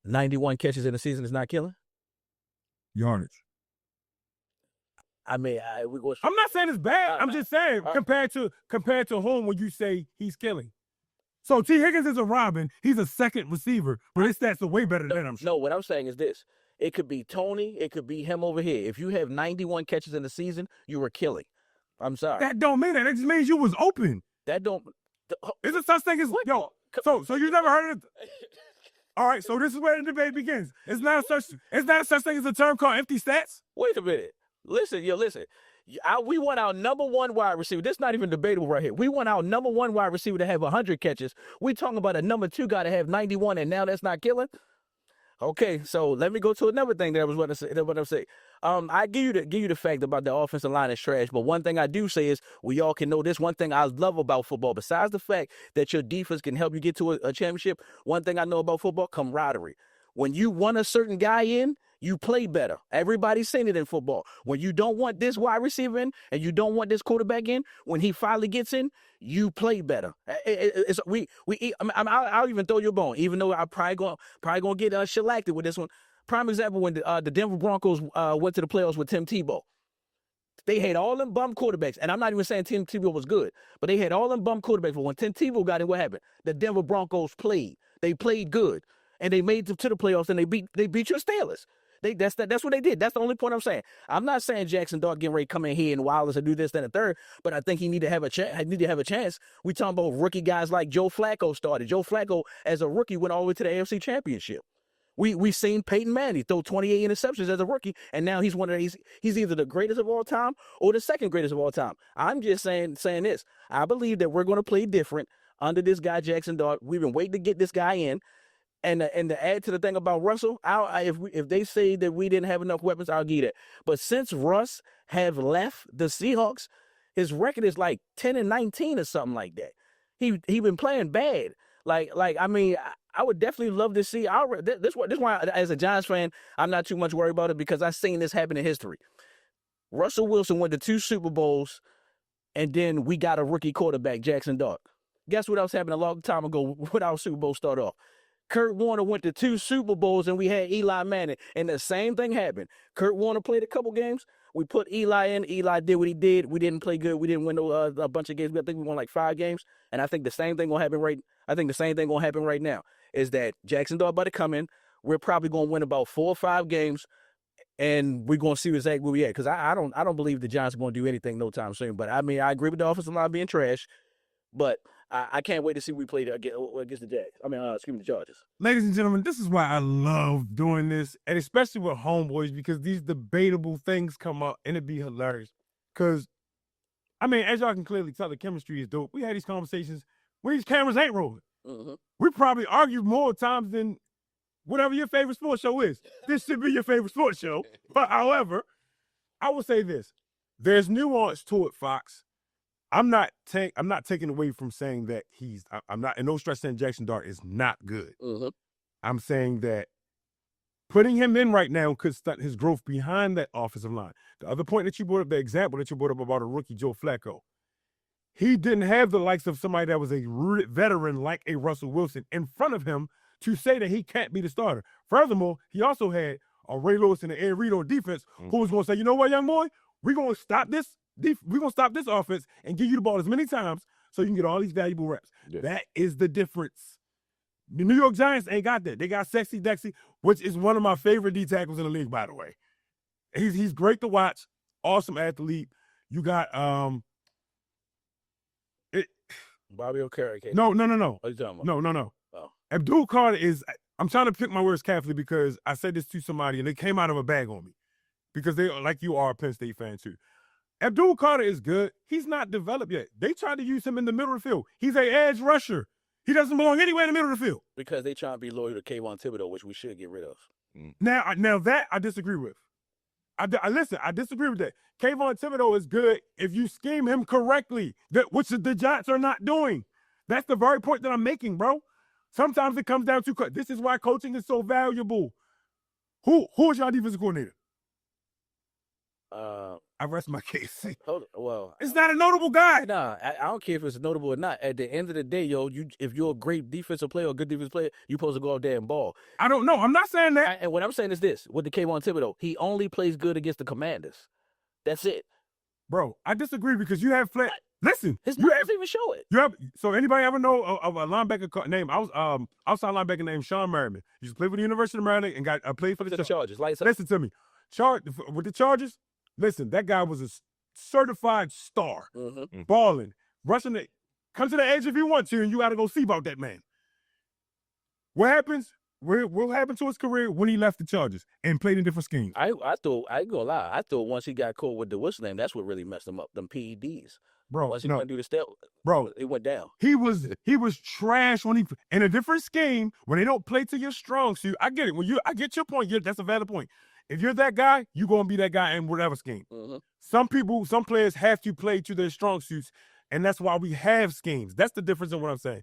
91 catches in a season is not killing? Yardage. I mean, I'm not saying it's bad. I'm just saying compared to whom would you say he's killing? So T. Higgins is a Robin. He's a second receiver, but his stats are way better than him. No, what I'm saying is this. It could be Tony. It could be him over here. If you have 91 catches in the season, you were killing. I'm sorry. That don't mean that. That just means you was open. That don't. Is it such thing as yo? So you never heard of it? All right. So this is where the debate begins. It's not such thing as a term called empty stats. Wait a minute. Listen. We want our number one wide receiver. This is not even debatable right here. We want our number one wide receiver to have 100 catches. We talking about a number two guy to have 91, and now that's not killing. Okay, so let me go to another thing that I was going to say. I give you the fact about the offensive line is trash, but one thing I do say is we all can know this. One thing I love about football, besides the fact that your defense can help you get to a championship, one thing I know about football, camaraderie. When you want a certain guy in, you play better. Everybody's saying it in football. When you don't want this wide receiver in and you don't want this quarterback in, when he finally gets in, you play better. I'll even throw you a bone, even though I probably gonna get shellacked with this one. Prime example when the Denver Broncos went to the playoffs with Tim Tebow. They had all them bum quarterbacks, and I'm not even saying Tim Tebow was good, but they had all them bum quarterbacks. But when Tim Tebow got in, what happened? The Denver Broncos played. They played good, and they made it to the playoffs, and they beat your Steelers. That's what they did. That's the only point I'm saying. I'm not saying Jackson Dart getting ready to come in here and Wallace and do this, then a third, but I think he need to have a chance. We talking about rookie guys like Joe Flacco started. Joe Flacco, as a rookie, went all the way to the AFC Championship. We seen Peyton Manning throw 28 interceptions as a rookie, and now he's he's either the greatest of all time or the second greatest of all time. I'm just saying this. I believe that we're going to play different under this guy Jackson Dart. We've been waiting to get this guy in. And to add to the thing about Russell, if they say that we didn't have enough weapons, I'll give that. But since Russ have left the Seahawks, his record is like 10-19 or something like that. He been playing bad. I mean, I would definitely love to see. This why as a Giants fan, I'm not too much worried about it because I've seen this happen in history. Russell Wilson went to 2 Super Bowls, and then we got a rookie quarterback, Jackson Dart. Guess what else happened a long time ago when our Super Bowl started off? Kurt Warner went to 2 Super Bowls and we had Eli Manning, and the same thing happened. Kurt Warner played a couple games. We put Eli in. Eli did what he did. We didn't play good. We didn't win a bunch of games. I think we won like 5 games. And I think the same thing gonna happen right now. Is that Jackson Dart about to come in? We're probably gonna win about 4 or 5 games, and we're gonna see exactly where we at. Because I don't believe the Giants are gonna do anything no time soon. But I mean, I agree with the offensive line being trash, but I can't wait to see we play against the Jags. The Chargers. Ladies and gentlemen, this is why I love doing this, and especially with homeboys, because these debatable things come up, and it'd be hilarious. Because, I mean, as y'all can clearly tell, the chemistry is dope. We had these conversations when these cameras ain't rolling. Mm-hmm. We probably argue more times than whatever your favorite sports show is. This should be your favorite sports show. But, however, I will say this. There's nuance to it, Fox. I'm not taking away from saying that I'm not in no stretch saying Jackson Dart is not good. Mm-hmm. I'm saying that putting him in right now could stunt his growth behind that offensive line. The other point that you brought up, the example that you brought up about a rookie, Joe Flacco, he didn't have the likes of somebody that was a rooted veteran like a Russell Wilson in front of him to say that he can't be the starter. Furthermore, he also had a Ray Lewis and an Ed Reed on defense who was going to say, you know what, young boy, we're going to stop this. We're going to stop this offense and give you the ball as many times so you can get all these valuable reps. Yeah. That is the difference. The New York Giants ain't got that. They got Sexy Dexy, which is one of my favorite D tackles in the league, by the way. He's great to watch. Awesome athlete. You got Bobby O'Carroll. No. What are you talking about? No. Oh. Abdul Carter is, I'm trying to pick my words carefully because I said this to somebody and it came out of a bag on me. Because they, like you are a Penn State fan too. Abdul Carter is good. He's not developed yet. They tried to use him in the middle of the field. He's an edge rusher. He doesn't belong anywhere in the middle of the field. Because they trying to be loyal to Kayvon Thibodeau, which we should get rid of. Now that I disagree with. I disagree with that. Kayvon Thibodeau is good if you scheme him correctly, which the Giants are not doing. That's the very point that I'm making, bro. Sometimes it comes down to, this is why coaching is so valuable. Who is your defensive coordinator? I rest my case. Well, It's not a notable guy. Nah, I don't care if it's notable or not. At the end of the day, yo, if you're a great defensive player or a good defensive player, you're supposed to go out there and ball. I don't know. I'm not saying that. And what I'm saying is this: with the Kayvon Thibodeau, he only plays good against the Commanders. That's it. Bro, I disagree because you have listen. His You numbers even show it. So anybody ever know of a linebacker named outside linebacker named Sean Merriman? He used to play for the University of Maryland and got played for the Chargers. Listen to me. With the Chargers, listen, that guy was a certified star. Balling, rushing it. Come to the edge if you want to, and you got to go see about that man. What happens? What happened to his career when he left the Chargers and played in different schemes? I thought, I ain't gonna lie, I thought once he got caught with the what's name, that's what really messed him up. Them PEDs. Bro, once he went through the step, bro, it went down. He was trash when he in a different scheme when they don't play to your strong suit. I get it. I get your point. That's a valid point. If you're that guy, you're gonna be that guy in whatever scheme. Some players have to play to their strong suits, and that's why we have schemes. That's the difference in what I'm saying.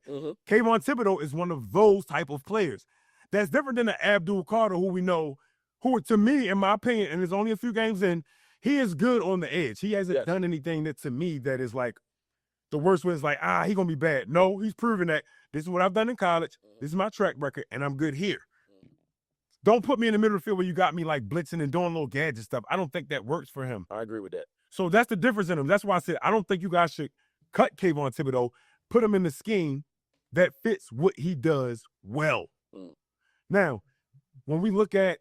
Kayvon Thibodeau is one of those type of players. That's different than the Abdul Carter, who we know, who to me, in my opinion, and there's only a few games in, he is good on the edge. He hasn't done anything that to me that is like the worst way is like, he gonna be bad. No, he's proven that this is what I've done in college. This is my track record, and I'm good here. Don't put me in the middle of the field where you got me like blitzing and doing little gadget stuff. I don't think that works for him. I agree with that. So that's the difference in him. That's why I said I don't think you guys should cut Kayvon Thibodeau, put him in the scheme that fits what he does well. Now, when we look at,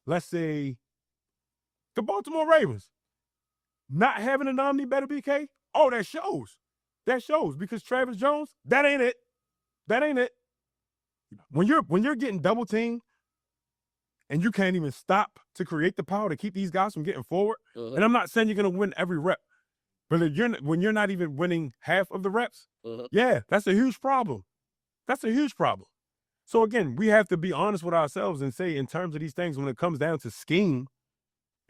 let's say, the Baltimore Ravens, not having a nominee better BK, that shows. That shows because Travis Jones, that ain't it. That ain't it. When you're getting double teamed and you can't even stop to create the power to keep these guys from getting forward, and I'm not saying you're gonna win every rep, but when you're not even winning half of the reps, that's a huge problem. That's a huge problem. So again, we have to be honest with ourselves and say in terms of these things, when it comes down to scheme,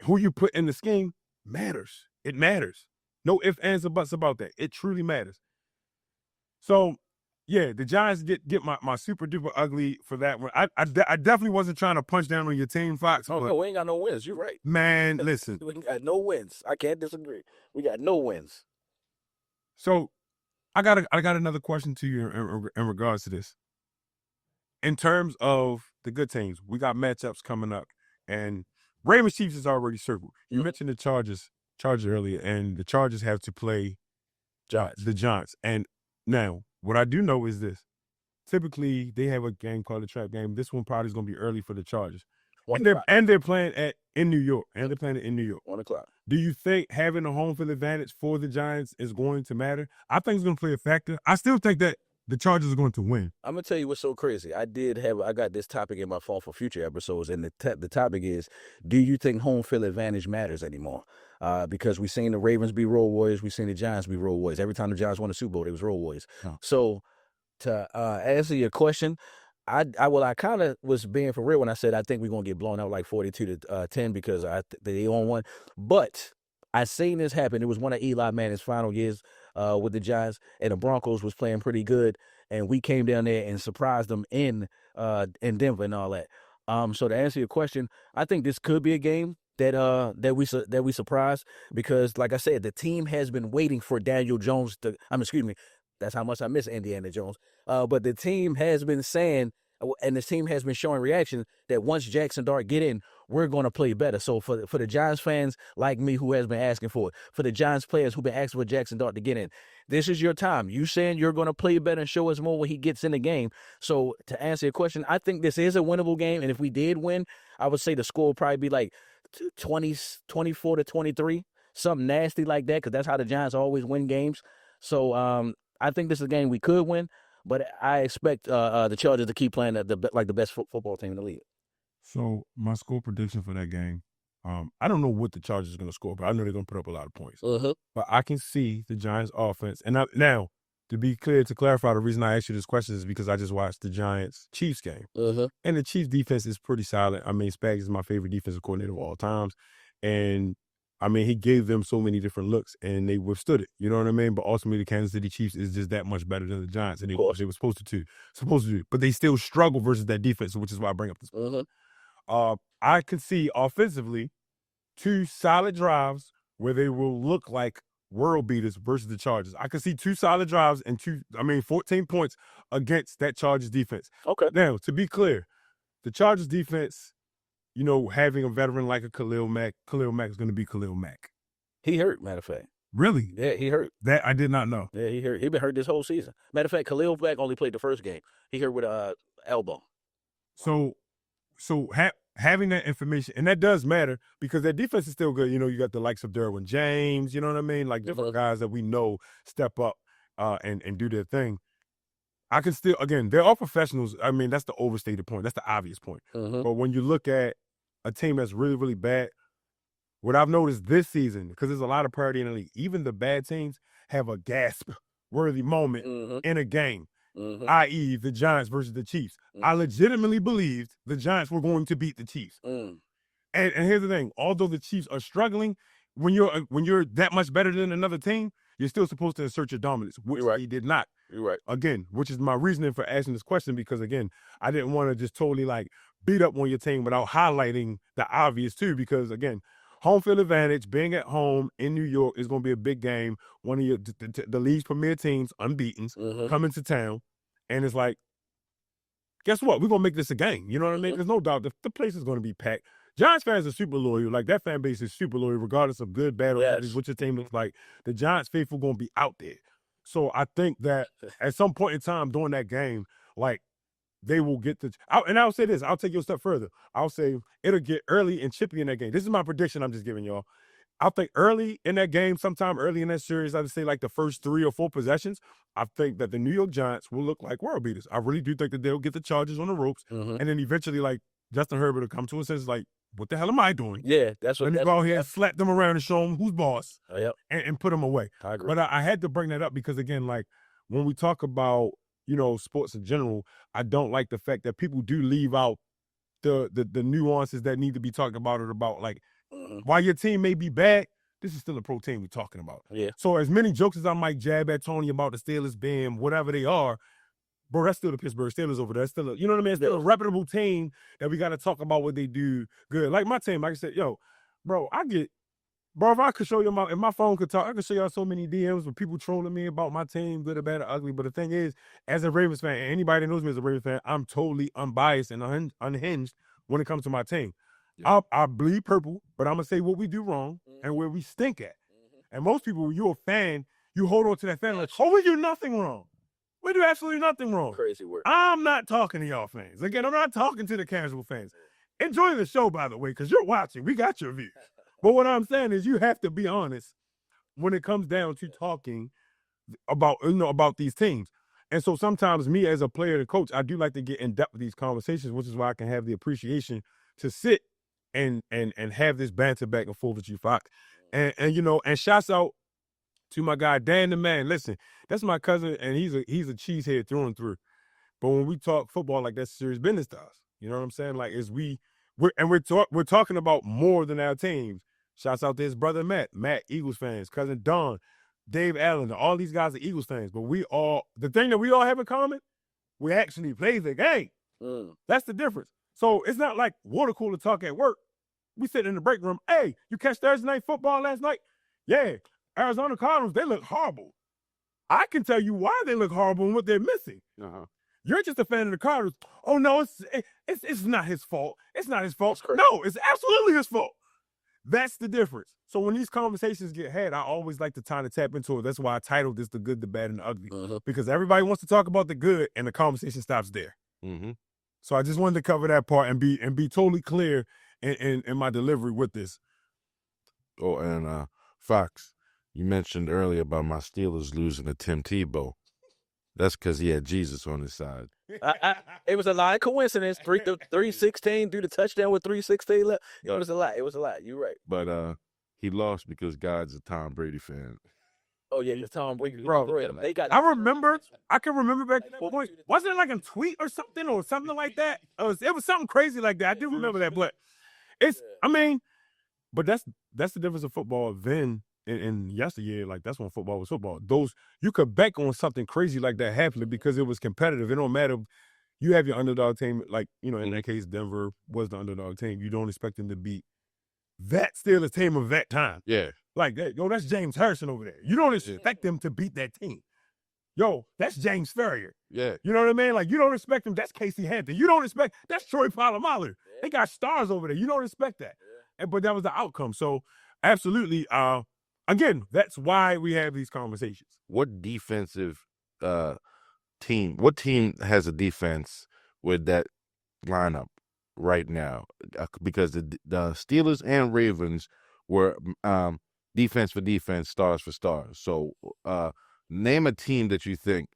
who you put in the scheme matters. It matters. No ifs, ands, or buts about that. It truly matters. So, yeah, the Giants get my super duper ugly for that one. I definitely wasn't trying to punch down on your team, Fox. Oh, no, we ain't got no wins. You're right. Man, listen. We ain't got no wins. I can't disagree. We got no wins. So, I got another question to you in regards to this. In terms of the good teams, we got matchups coming up, and Ravens Chiefs is already circled. You mentioned the Chargers earlier, and the Chargers have to play the Giants. And now, what I do know is this. Typically, they have a game called the trap game. This one probably is going to be early for the Chargers. And they're playing in New York. 1 o'clock. Do you think having a home field advantage for the Giants is going to matter? I think it's going to play a factor. I still think that the Chargers are going to win. I'm going to tell you what's so crazy. I got this topic in my phone for future episodes, and the topic is, do you think home field advantage matters anymore? Because we've seen the Ravens be road warriors. We've seen the Giants be road warriors. Every time the Giants won the Super Bowl, they was road warriors. Oh. So to answer your question, I kind of was being for real when I said I think we're going to get blown out like 42-10 because they on one. But I seen this happen. It was one of Eli Manning's final years with the Giants, and the Broncos was playing pretty good, and we came down there and surprised them in Denver and all that. So to answer your question, I think this could be a game that we surprise because, like I said, the team has been waiting for Daniel Jones to. That's how much I miss Indiana Jones. But the team has been saying, and the team has been showing reaction that once Jackson Dart get in, we're going to play better. So for the Giants fans like me who has been asking for it, for the Giants players who've been asking for Jackson Dart to get in, this is your time. You saying you're going to play better and show us more when he gets in the game. So to answer your question, I think this is a winnable game. And if we did win, I would say the score would probably be like 24-23, something nasty like that, because that's how the Giants always win games. So I think this is a game we could win, but I expect the Chargers to keep playing the best football team in the league. So my score prediction for that game, I don't know what the Chargers are going to score, but I know they're going to put up a lot of points. But I can see the Giants' offense. And now, to be clear, to clarify, the reason I asked you this question is because I just watched the Giants-Chiefs game. And the Chiefs' defense is pretty solid. I mean, Spags is my favorite defensive coordinator of all times. And I mean, he gave them so many different looks, and they withstood it. You know what I mean? But ultimately, the Kansas City Chiefs is just that much better than the Giants, and they were supposed to. But they still struggle versus that defense, which is why I bring up this. I can see offensively 2 solid drives where they will look like world beaters versus the Chargers. I could see 2 solid drives and 14 points against that Chargers defense. Okay. Now, to be clear, the Chargers defense, having a veteran like a Khalil Mack is going to be Khalil Mack. He hurt, matter of fact. Really? Yeah, he hurt. That I did not know. Yeah, he hurt. He been hurt this whole season. Matter of fact, Khalil Mack only played the first game. He hurt with elbow. So having that information, and that does matter because that defense is still good. You got the likes of Derwin James, you know what I mean? Like different guys that we know step up and do their thing. I can still, again, they're all professionals. I mean, that's the overstated point. That's the obvious point. But when you look at a team that's really, really bad, what I've noticed this season, because there's a lot of parity in the league, even the bad teams have a gasp-worthy moment in a game, i.e. the Giants versus the Chiefs. I legitimately believed the Giants were going to beat the Chiefs. And here's the thing. Although the Chiefs are struggling, when you're that much better than another team, you're still supposed to assert your dominance, which he did not. You're right. Again, which is my reasoning for asking this question because, again, I didn't want to just totally, beat up on your team without highlighting the obvious, too, because, again, home field advantage, being at home in New York is going to be a big game. One of the league's premier teams, unbeaten, coming to town. And it's like, guess what? We're going to make this a game. You know what I mean? There's no doubt the place is going to be packed. Giants fans are super loyal. Like, that fan base is super loyal, regardless of good, bad, or what your team looks like. The Giants faithful going to be out there. So I think that at some point in time during that game, they will get and I'll say this. I'll take you a step further. I'll say it'll get early and chippy in that game. This is my prediction I'm just giving y'all. I think early in that game, sometime early in that series, I'd say the first 3 or 4 possessions, I think that the New York Giants will look like world beaters. I really do think that they'll get the Chargers on the ropes. And then eventually, Justin Herbert will come to a sense what the hell am I doing? Yeah, that's what. Let me go out here and slap them around and show them who's boss and put them away. I agree. But I had to bring that up because, again, when we talk about, sports in general, I don't like the fact that people do leave out the nuances that need to be talked about while your team may be bad, this is still a pro team we're talking about. Yeah. So as many jokes as I might jab at Tony about the Steelers being whatever they are, bro, that's still the Pittsburgh Steelers over there. That's still you know what I mean? It's still a reputable team that we got to talk about what they do good. Like my team, like I said, bro, if I could show you if my phone could talk, I could show y'all so many DMs with people trolling me about my team, good or bad or ugly. But the thing is, as a Ravens fan, and anybody that knows me as a Ravens fan, I'm totally unbiased and unhinged when it comes to my team. Yeah. I bleed purple, but I'm going to say what we do wrong and where we stink at. And most people, when you're a fan, you hold on to that fan we do nothing wrong. We do absolutely nothing wrong. Crazy work. I'm not talking to y'all fans. Again, I'm not talking to the casual fans. Enjoy the show, by the way, because you're watching. We got your views. But what I'm saying is you have to be honest when it comes down to talking about these teams. And so sometimes me as a player and coach, I do like to get in depth with these conversations, which is why I can have the appreciation to sit and have this banter back and forth with you, Fox. And shouts out to my guy Dan the Man. Listen, that's my cousin, and he's a cheesehead through and through. But when we talk football, that's serious business to us. You know what I'm saying? We're talking about more than our teams. Shouts out to his brother Matt, Eagles fans, cousin Don, Dave Allen, all these guys are Eagles fans. But the thing that we all have in common, we actually play the game. That's the difference. So it's not like water cooler talk at work. We sit in the break room. Hey, you catch Thursday night football last night? Yeah. Arizona Cardinals, they look horrible. I can tell you why they look horrible and what they're missing. You're just a fan of the Cardinals. Oh, no, it's not his fault. It's not his fault. No, it's absolutely his fault. That's the difference. So when these conversations get had, I always like to tap into it. That's why I titled this The Good, the Bad, and the Ugly. Because everybody wants to talk about the good, and the conversation stops there. So I just wanted to cover that part and be totally clear in my delivery with this. Oh, and Fox, you mentioned earlier about my Steelers losing to Tim Tebow. That's because he had Jesus on his side. It was a lot of coincidence. 316, do the touchdown with 316 left. It was a lot. It was a lot. You're right. But he lost because God's a Tom Brady fan. Oh, yeah, it's Tom Brady. Bro, they got. I can remember back at that point. Wasn't it like a tweet or something like that? It was something crazy like that. I do remember that, but but that's the difference of football then and yesteryear. That's when football was football. You could bank on something crazy like that happening because it was competitive. It don't matter. You have your underdog team, in that case, Denver was the underdog team. You don't expect them to beat that Steelers team of that time. Yeah. Like, yo, that's James Harrison over there. You don't expect them to beat that team. Yo, that's James Ferrier. Yeah. You know what I mean? Like, you don't expect them. That's Casey Hampton. You don't expect, that's Troy Polamalu. They got stars over there. You don't expect that. But that was the outcome. So, absolutely, again, that's why we have these conversations. What defensive team has a defense with that lineup right now? Because the Steelers and Ravens were defense for defense, stars for stars. So name a team that you think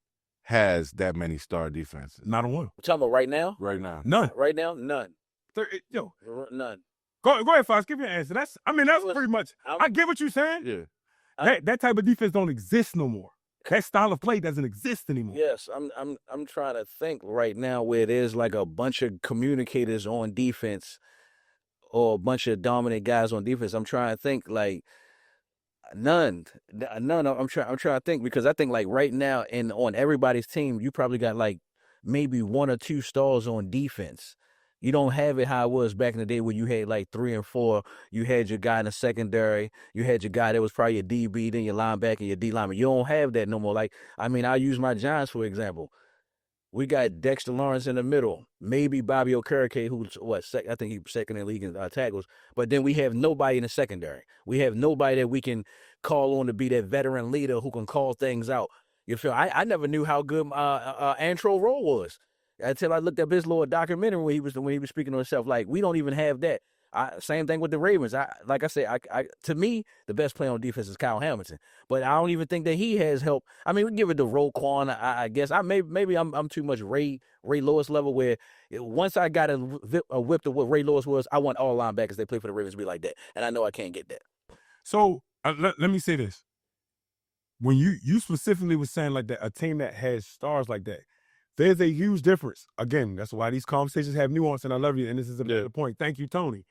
has that many star defenses. Not a one. We're talking about right now? Right now. None. Right now? None. Yo, None. go ahead, Fox. Give your answer. That's pretty much. I get what you're saying. Yeah. That type of defense don't exist no more. That style of play doesn't exist anymore. Yes, I'm trying to think right now where there's like a bunch of communicators on defense or a bunch of dominant guys on defense. I'm trying to think like none. I'm trying to think because I think like right now on everybody's team, you probably got like maybe 1 or 2 stars on defense. You don't have it how it was back in the day where you had like 3 and 4. You had your guy in the secondary. You had your guy that was probably your DB, then your linebacker, your D lineman. You don't have that no more. Like, I mean, I'll use my Giants, for example. We got Dexter Lawrence in the middle. Maybe Bobby Okereke, who's I think he's second in the league in tackles. But then we have nobody in the secondary. We have nobody that we can call on to be that veteran leader who can call things out. You feel? I never knew how good Antro Roll was until I looked up his little documentary when he was speaking to himself. Like, we don't even have that. Same thing with the Ravens. Like I said, to me, the best player on defense is Kyle Hamilton. But I don't even think that he has help. I mean, we give it to Roquan. I guess maybe I'm too much Ray Lewis level. Where once I got a whip of what Ray Lewis was, I want all linebackers that play for the Ravens to be like that. And I know I can't get that. So let me say this: when you specifically was saying like that, a team that has stars like that, there's a huge difference. Again, that's why these conversations have nuance, and I love you. And this is the point. Thank you, Tony.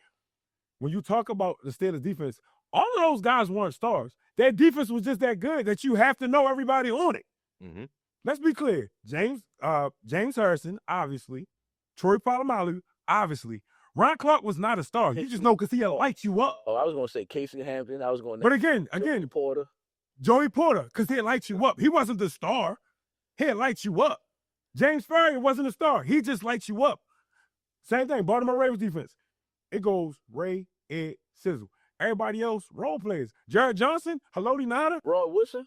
When you talk about the Steelers defense, all of those guys weren't stars. Their defense was just that good that you have to know everybody on it. Mm-hmm. Let's be clear. James Harrison, obviously. Troy Polamalu, obviously. Ron Clark was not a star. You just know because he lights you up. Oh, I was going to say Casey Hampton. I was going to. But again, Joey Porter, because he lights you up. He wasn't the star. He lights you up. James Ferrier wasn't a star. He just lights you up. Same thing, Baltimore Ravens defense. It goes Ray, Ed, Sizzle. Everybody else, role players. Jared Johnson, Haloti Nada. Rod Woodson.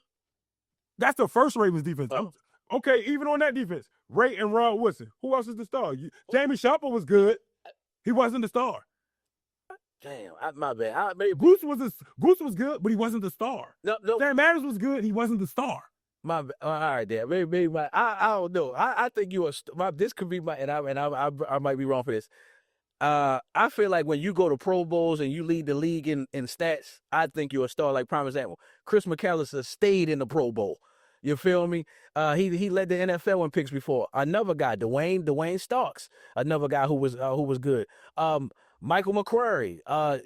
That's the first Ravens defense. Okay, even on that defense, Ray and Rod Woodson. Who else is the star? Jamie Sharper was good. He wasn't the star. Damn, my bad. Goose was good, but he wasn't the star. No. Sam Adams was good. He wasn't the star. All right, there. Maybe I don't know. I think you are. This could be my, and I might be wrong for this. I feel like when you go to Pro Bowls and you lead the league in stats, I think you're a star. Like, prime example, Chris McAllister stayed in the Pro Bowl. You feel me? He led the NFL in picks before. Another guy, Dwayne Starks, another guy who was good. Michael McCrary,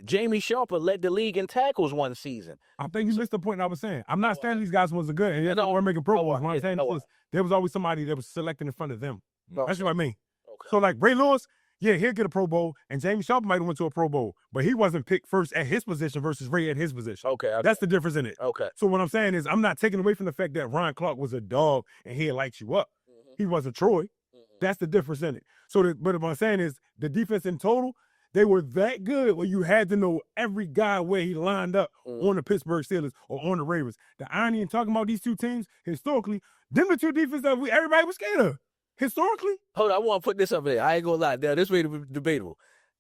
Jamie Sharper led the league in tackles one season. I think you missed the point I was saying. I'm not saying these guys wasn't good, and we're making Pro Bowls. What I'm saying is there was always somebody that was selected in front of them. That's what I mean. Okay. So like Ray Lewis, yeah, he'll get a Pro Bowl, and Jamie Sharper might have went to a Pro Bowl, but he wasn't picked first at his position versus Ray at his position. Okay. That's the difference in it. Okay. So what I'm saying is I'm not taking away from the fact that Ron Clark was a dog and he lights you up. Mm-hmm. He wasn't Troy. Mm-hmm. That's the difference in it. So but what I'm saying is the defense in total, they were that good where you had to know every guy where he lined up on the Pittsburgh Steelers or on the Ravens. The irony in talking about these two teams, historically, them the two defenses that everybody was scared of. Historically? Hold on, I want to put this up there. I ain't gonna lie. Now, this way to be debatable.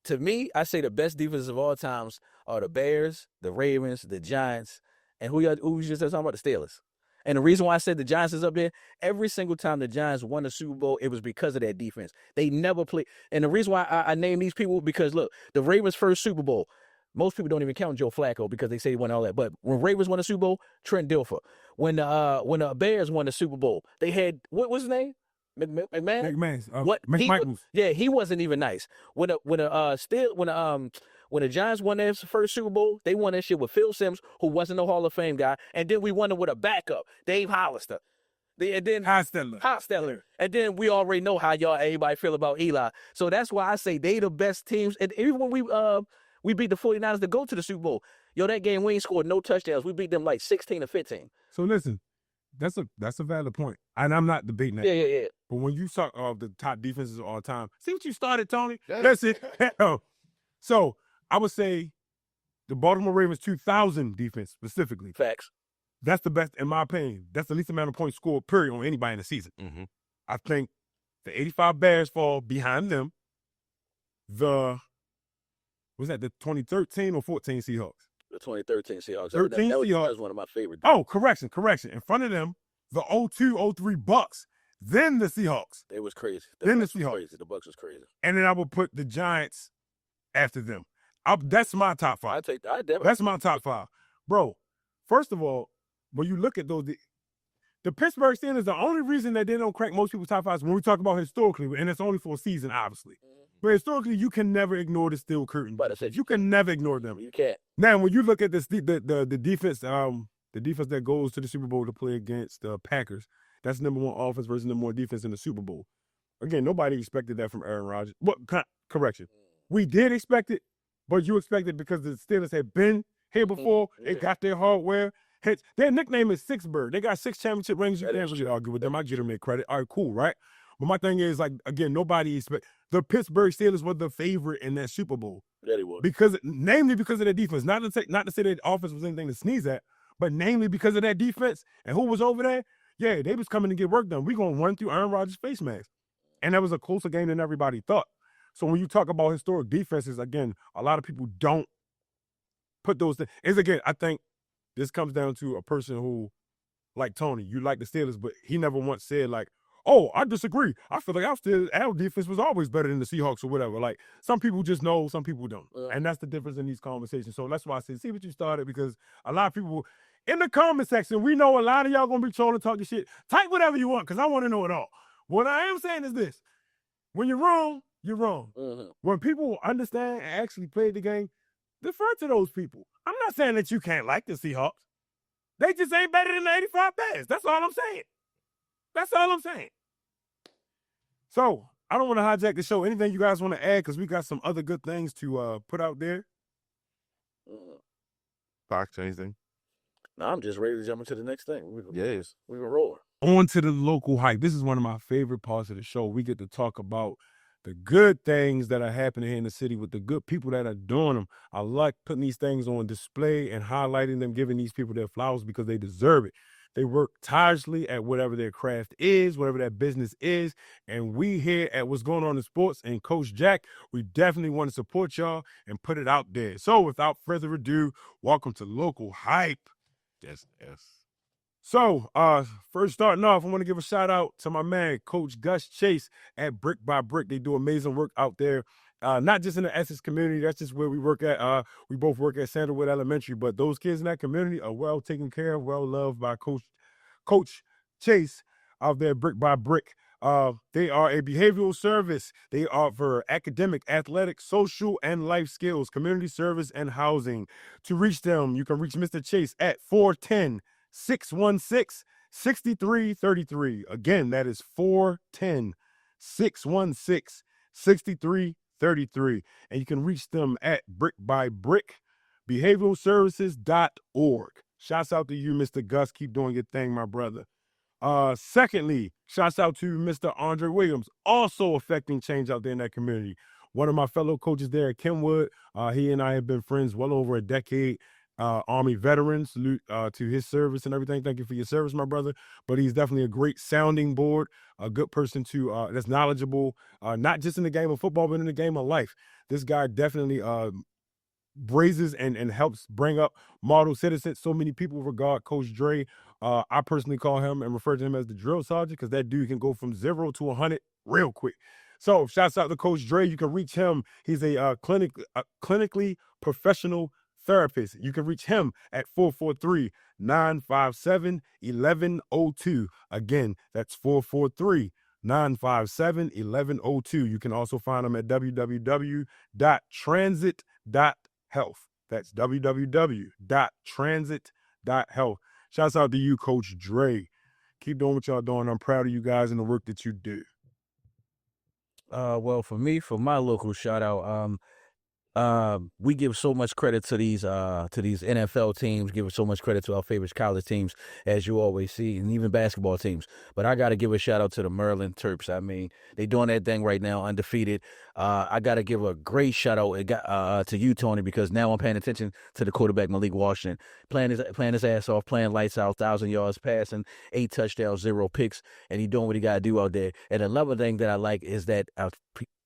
To me, I say the best defenses of all times are the Bears, the Ravens, the Giants, and who we just talking about, the Steelers. And the reason why I said the Giants is up there, every single time the Giants won the Super Bowl, it was because of that defense. They never played. And the reason why I name these people, because look, the Ravens' first Super Bowl, most people don't even count Joe Flacco because they say he won all that. But when Ravens won the Super Bowl, Trent Dilfer. When the Bears won the Super Bowl, they had, what was his name? McMahon. Michaels. Yeah, he wasn't even nice. When the Giants won their first Super Bowl, they won that shit with Phil Simms, who wasn't no Hall of Fame guy, and then we won it with a backup, Dave Hollister. Hostetler. And then we already know how everybody feel about Eli. So that's why I say they the best teams. And even when we beat the 49ers to go to the Super Bowl, Yo, that game we ain't scored no touchdowns. We beat them like 16 to 15. So listen, that's a valid point, and I'm not debating that. Yeah. But when you talk of the top defenses of all time, see what you started, Tony? Yeah. That's it. So I would say the Baltimore Ravens 2000 defense specifically. Facts. That's the best, in my opinion. That's the least amount of points scored, period, on anybody in the season. Mm-hmm. I think the 85 Bears fall behind them. Was that the 2013 or 14 Seahawks? The 2013 Seahawks. 13 that Seahawks. was one of my favorites. Oh, correction. In front of them, the 02-03 Bucks, then the Seahawks. It was crazy. Then the Bucks was Seahawks. crazy. The Bucks was crazy. And then I would put the Giants after them. That's my top five. I definitely. That's my top five. Bro, first of all, when you look at those, the Pittsburgh Steelers, the only reason that they don't crack most people's top fives when we talk about historically, and it's only for a season, obviously. But historically, you can never ignore the Steel Curtain. But I said you can never ignore them. You can't. Now, when you look at the defense, the defense that goes to the Super Bowl to play against the Packers, that's number one offense versus number one defense in the Super Bowl. Again, nobody expected that from Aaron Rodgers. Correction. We did expect it, but you expected because the Steelers had been here before. They got their hardware. Their nickname is Sixbird. They got 6 championship rings. You can't really argue with them. I give them their credit. All right, cool, right? But my thing is, like, again, nobody expect the Pittsburgh Steelers were the favorite in that Super Bowl. Yeah, they were. Namely because of their defense. Not to say their offense was anything to sneeze at, but namely because of that defense. And who was over there? Yeah, they was coming to get work done. We're going to run through Aaron Rodgers' face mask. And that was a closer game than everybody thought. So when you talk about historic defenses, again, a lot of people don't put those things. Again, I think this comes down to a person who, like Tony, you like the Steelers, but he never once said, like, oh, I disagree. I feel like our defense was always better than the Seahawks or whatever. Like, some people just know, some people don't. And that's the difference in these conversations. So that's why I said, see what you started, because a lot of people in the comment section, we know a lot of y'all going to be trolling, talking shit. Type whatever you want, because I want to know it all. What I am saying is this. When you're wrong, you're wrong. Mm-hmm. When people understand and actually play the game, defer to those people. I'm not saying that you can't like the Seahawks. They just ain't better than the 85 Bears. That's all I'm saying. That's all I'm saying. So, I don't want to hijack the show. Anything you guys want to add? Because we got some other good things to put out there. Fox, anything? No, I'm just ready to jump into the next thing. Yes. We can roll. On to the local hype. This is one of my favorite parts of the show. We get to talk about the good things that are happening here in the city with the good people that are doing them. I like putting these things on display and highlighting them, giving these people their flowers because they deserve it. They work tirelessly at whatever their craft is, whatever that business is. And we here at What's Going On in Sports and Coach Jack, we definitely want to support y'all and put it out there. So without further ado, welcome to Local Hype. Yes. So, first starting off, I want to give a shout out to my man, Coach Gus Chase at Brick by Brick. They do amazing work out there. Not just in the Essex community, that's just where we work at. We both work at Sandalwood Elementary, but those kids in that community are well taken care of, well loved by Coach Chase out there, Brick by Brick. They are a behavioral service. They offer academic, athletic, social, and life skills, community service, and housing. To reach them, you can reach Mr. Chase at 410-616-6333. Again, that is 410-616-6333. And you can reach them at brickbybrickbehavioralservices.org. Shouts out to you, Mr. Gus. Keep doing your thing, my brother. Secondly, shouts out to Mr. Andre Williams, also affecting change out there in that community. One of my fellow coaches there at Kenwood. He and I have been friends well over a decade. Army veteran, salute to his service and everything. Thank you for your service, my brother. But he's definitely a great sounding board, a good person that's knowledgeable, not just in the game of football, but in the game of life. This guy definitely raises and helps bring up model citizens. So many people regard Coach Dre. I personally call him and refer to him as the drill sergeant because that dude can go from 0 to 100 real quick. So shouts out to Coach Dre. You can reach him. He's a clinically professional therapist. You can reach him at 443-957-1102. Again, that's 443-957-1102. You can also find him at www.transit.health. That's www.transit.health. Shouts out to you, Coach Dre. Keep doing what y'all doing. I'm proud of you guys and the work that you do. Well, for me, for my local shout out, We give so much credit to these NFL teams, give so much credit to our favorite college teams, as you always see, and even basketball teams. But I got to give a shout out to the Maryland Terps. I mean, they doing that thing right now, undefeated. I got to give a great shout out to you, Tony, because now I'm paying attention to the quarterback, Malik Washington, playing his ass off, playing lights out, 1,000 yards passing, 8 touchdowns, 0 picks, and he doing what he got to do out there. And another thing that I like is that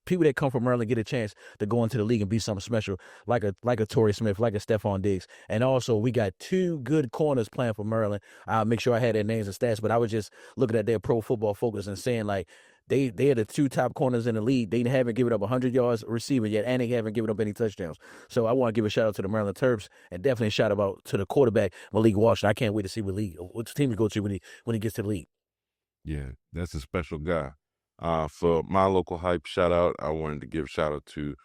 people that come from Maryland get a chance to go into the league and be something special, like a Torrey Smith, like a Stephon Diggs. And also, we got 2 good corners playing for Maryland. I'll make sure I had their names and stats, but I was just looking at their Pro Football Focus and saying, like, they are the 2 top corners in the league. They haven't given up 100 yards receiving yet, and they haven't given up any touchdowns. So I want to give a shout out to the Maryland Terps, and definitely a shout out to the quarterback, Malik Washington. I can't wait to see what team to go to when he gets to the league. Yeah, that's a special guy. For my local hype shout out, I wanted to give shout out to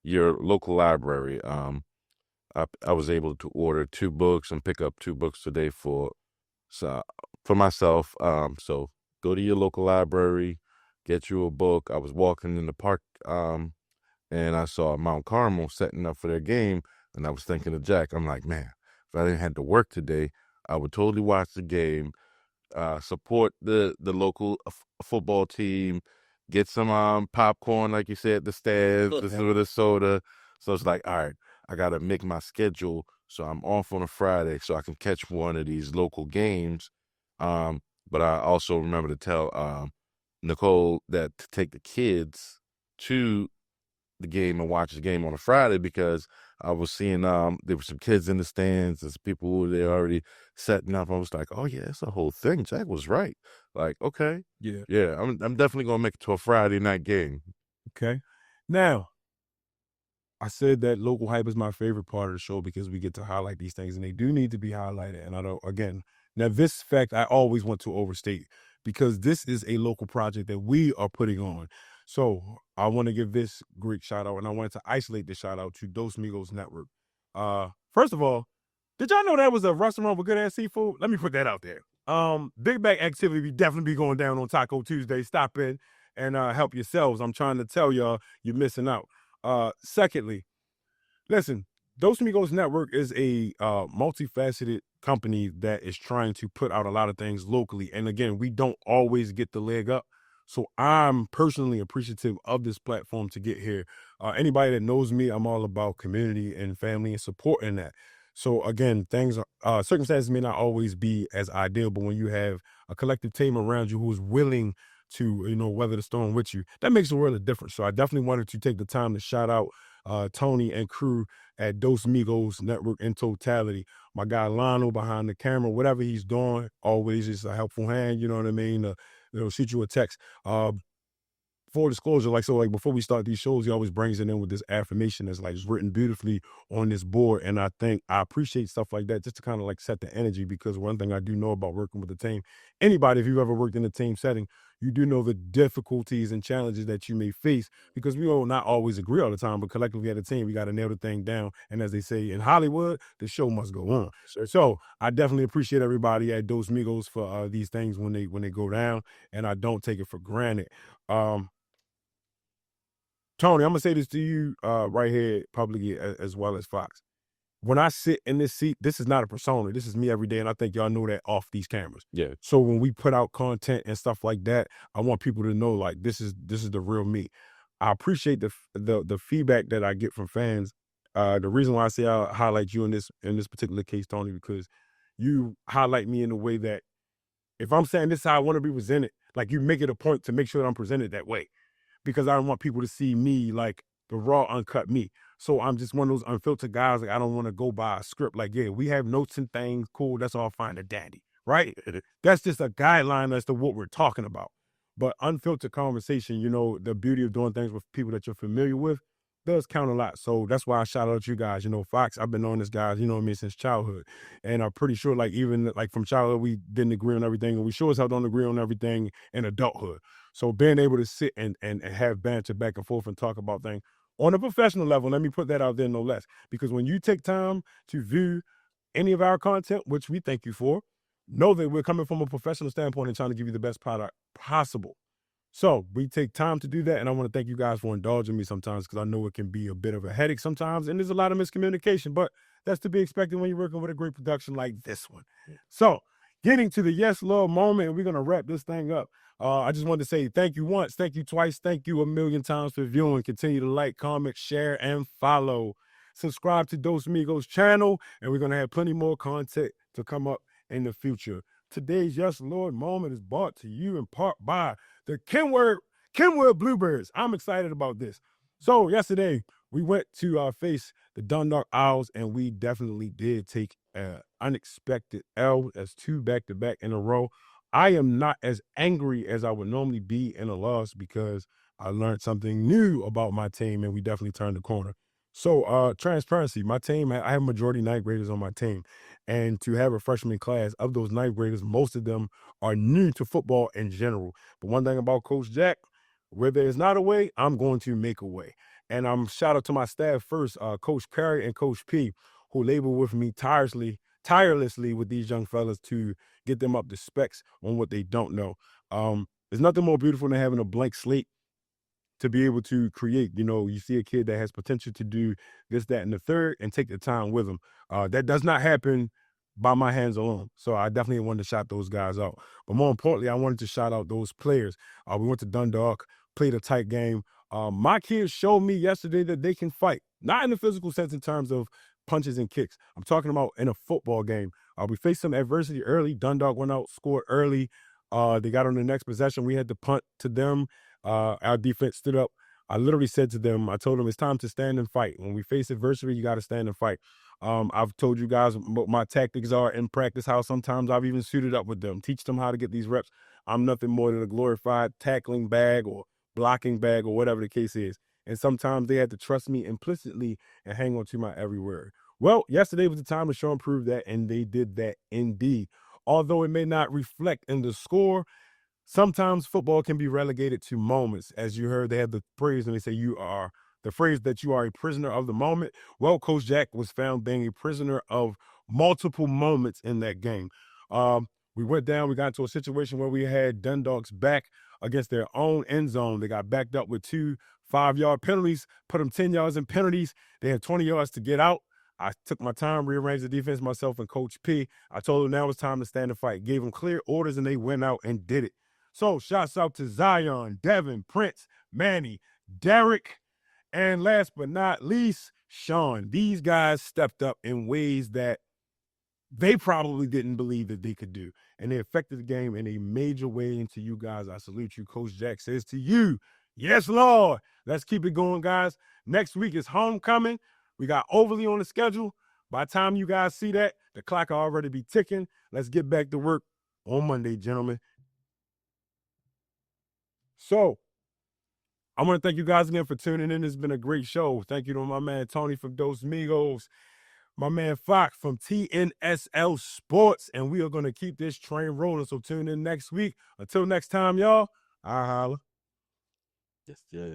your local library. I was able to order 2 books and pick up 2 books today for myself. So go to your local library, get you a book. I was walking in the park, and I saw Mount Carmel setting up for their game, and I was thinking of Jack. I'm like, man, if I didn't have to work today, I would totally watch the game. Support the local football team, get some popcorn, like you said, the stands, with a soda. So it's like, all right, I got to make my schedule so I'm off on a Friday so I can catch one of these local games. But I also remember to tell Nicole that to take the kids to the game and watch the game on a Friday, because I was seeing there were some kids in the stands, there's people who were there already setting up. I was like, oh yeah, it's a whole thing. Jack was right. Like, okay. Yeah, I'm definitely gonna make it to a Friday night game. Okay. Now, I said that local hype is my favorite part of the show because we get to highlight these things, and they do need to be highlighted. And I don't, again, now this fact I always want to overstate, because this is a local project that we are putting on. So I want to give this great shout out, and I wanted to isolate this shout out to Dos Migos Network. First of all, did y'all know that was a restaurant with good ass seafood? Let me put that out there. Big bag activity be definitely be going down on Taco Tuesday. Stop in and help yourselves. I'm trying to tell y'all, you're missing out. Secondly, listen, Dos Migos Network is a multifaceted company that is trying to put out a lot of things locally. And again, we don't always get the leg up. So I'm personally appreciative of this platform to get here. Anybody that knows me, I'm all about community and family and supporting that. So again, circumstances may not always be as ideal, but when you have a collective team around you who is willing to, weather the storm with you, that makes a world of difference. So I definitely wanted to take the time to shout out Tony and crew at Dos Migos Network in totality. My guy Lionel behind the camera, whatever he's doing, always is a helpful hand. You know what I mean? Shoot you a text. Full disclosure, like before we start these shows, he always brings it in with this affirmation that's like written beautifully on this board. And I appreciate stuff like that just to kind of like set the energy, because one thing I do know about working with a team, anybody, if you've ever worked in a team setting, you do know the difficulties and challenges that you may face, because we will not always agree all the time, but collectively as a team, we got to nail the thing down. And as they say in Hollywood, the show must go on. Sure. So I definitely appreciate everybody at Dos Migos for these things when they go down, and I don't take it for granted. Tony, I'm going to say this to you right here publicly as well as Fox. When I sit in this seat, this is not a persona. This is me every day, and I think y'all know that off these cameras. Yeah. So when we put out content and stuff like that, I want people to know, like, this is the real me. I appreciate the feedback that I get from fans. The reason why I say I'll highlight you in this particular case, Tony, because you highlight me in a way that if I'm saying this is how I want to be presented, like, you make it a point to make sure that I'm presented that way, because I don't want people to see me like the raw, uncut me. So I'm just one of those unfiltered guys. Like, I don't want to go by a script. Like, yeah, we have notes and things. Cool. That's all fine and dandy. Right? That's just a guideline as to what we're talking about. But unfiltered conversation, the beauty of doing things with people that you're familiar with does count a lot. So that's why I shout out you guys. Fox, I've been on this, guys, since childhood. And I'm pretty sure, like, even like from childhood, we didn't agree on everything. And we sure as hell don't agree on everything in adulthood. So being able to sit and have banter back and forth and talk about things on a professional level, let me put that out there no less. Because when you take time to view any of our content, which we thank you for, know that we're coming from a professional standpoint and trying to give you the best product possible. So we take time to do that, and I want to thank you guys for indulging me sometimes because I know it can be a bit of a headache sometimes, and there's a lot of miscommunication, but that's to be expected when you're working with a great production like this one. So getting to the yes, Lord moment, and we're going to wrap this thing up. I just wanted to say thank you once, thank you twice, thank you a million times for viewing. Continue to like, comment, share, and follow. Subscribe to Dos Migos channel, and we're going to have plenty more content to come up in the future. Today's Yes Lord moment is brought to you in part by the Kenwood Bluebirds. I'm excited about this. So yesterday we went to face the Dundalk Owls, and we definitely did take an unexpected L. As 2 back-to-back in a row. I am not as angry as I would normally be in a loss because I learned something new about my team, and we definitely turned the corner. So transparency, my team, I have majority ninth graders on my team. And to have a freshman class of those ninth graders, most of them are new to football in general. But one thing about Coach Jack, where there is not a way, I'm going to make a way. And I'm shout out to my staff first, Coach Perry and Coach P, who labor with me tirelessly with these young fellas to get them up to specs on what they don't know. There's nothing more beautiful than having a blank slate to be able to create. You know, you see a kid that has potential to do this, that, and the third, and take the time with them. That does not happen by my hands alone. So I definitely wanted to shout those guys out. But more importantly, I wanted to shout out those players. We went to Dundalk, played a tight game. My kids showed me yesterday that they can fight, not in the physical sense in terms of punches and kicks. I'm talking about in a football game. We faced some adversity early. Dundalk went out, scored early. They got on the next possession. We had to punt to them. Our defense stood up. I literally said to them, I told them it's time to stand and fight. When we face adversity, you got to stand and fight. I've told you guys what my tactics are in practice, how sometimes I've even suited up with them, teach them how to get these reps. I'm nothing more than a glorified tackling bag or blocking bag or whatever the case is. And sometimes they had to trust me implicitly and hang on to my every word. Well, yesterday was the time to show and prove that, and they did that indeed. Although it may not reflect in the score, sometimes football can be relegated to moments. As you heard, they have the phrase, and they say you are a prisoner of the moment. Well, Coach Jack was found being a prisoner of multiple moments in that game. We went down, we got into a situation where we had Dundalk's back against their own end zone. They got backed up with 2 5-yard penalties, put them 10 yards in penalties. They had 20 yards to get out. I took my time, rearranged the defense, myself and Coach P. I told them now it's time to stand and fight. Gave them clear orders, and they went out and did it. So shouts out to Zion, Devin, Prince, Manny, Derek, and last but not least, Sean. These guys stepped up in ways that they probably didn't believe that they could do. And they affected the game in a major way. And to you guys, I salute you. Coach Jack says to you, yes, Lord. Let's keep it going, guys. Next week is homecoming. We got Overly on the schedule. By the time you guys see that, the clock will already be ticking. Let's get back to work on Monday, gentlemen. So I want to thank you guys again for tuning in. It's been a great show. Thank you to my man Tony from Dos Migos, my man Fox from TNSL Sports, and we are going to keep this train rolling. So tune in next week. Until next time, y'all, I'll holla. Yes, yeah.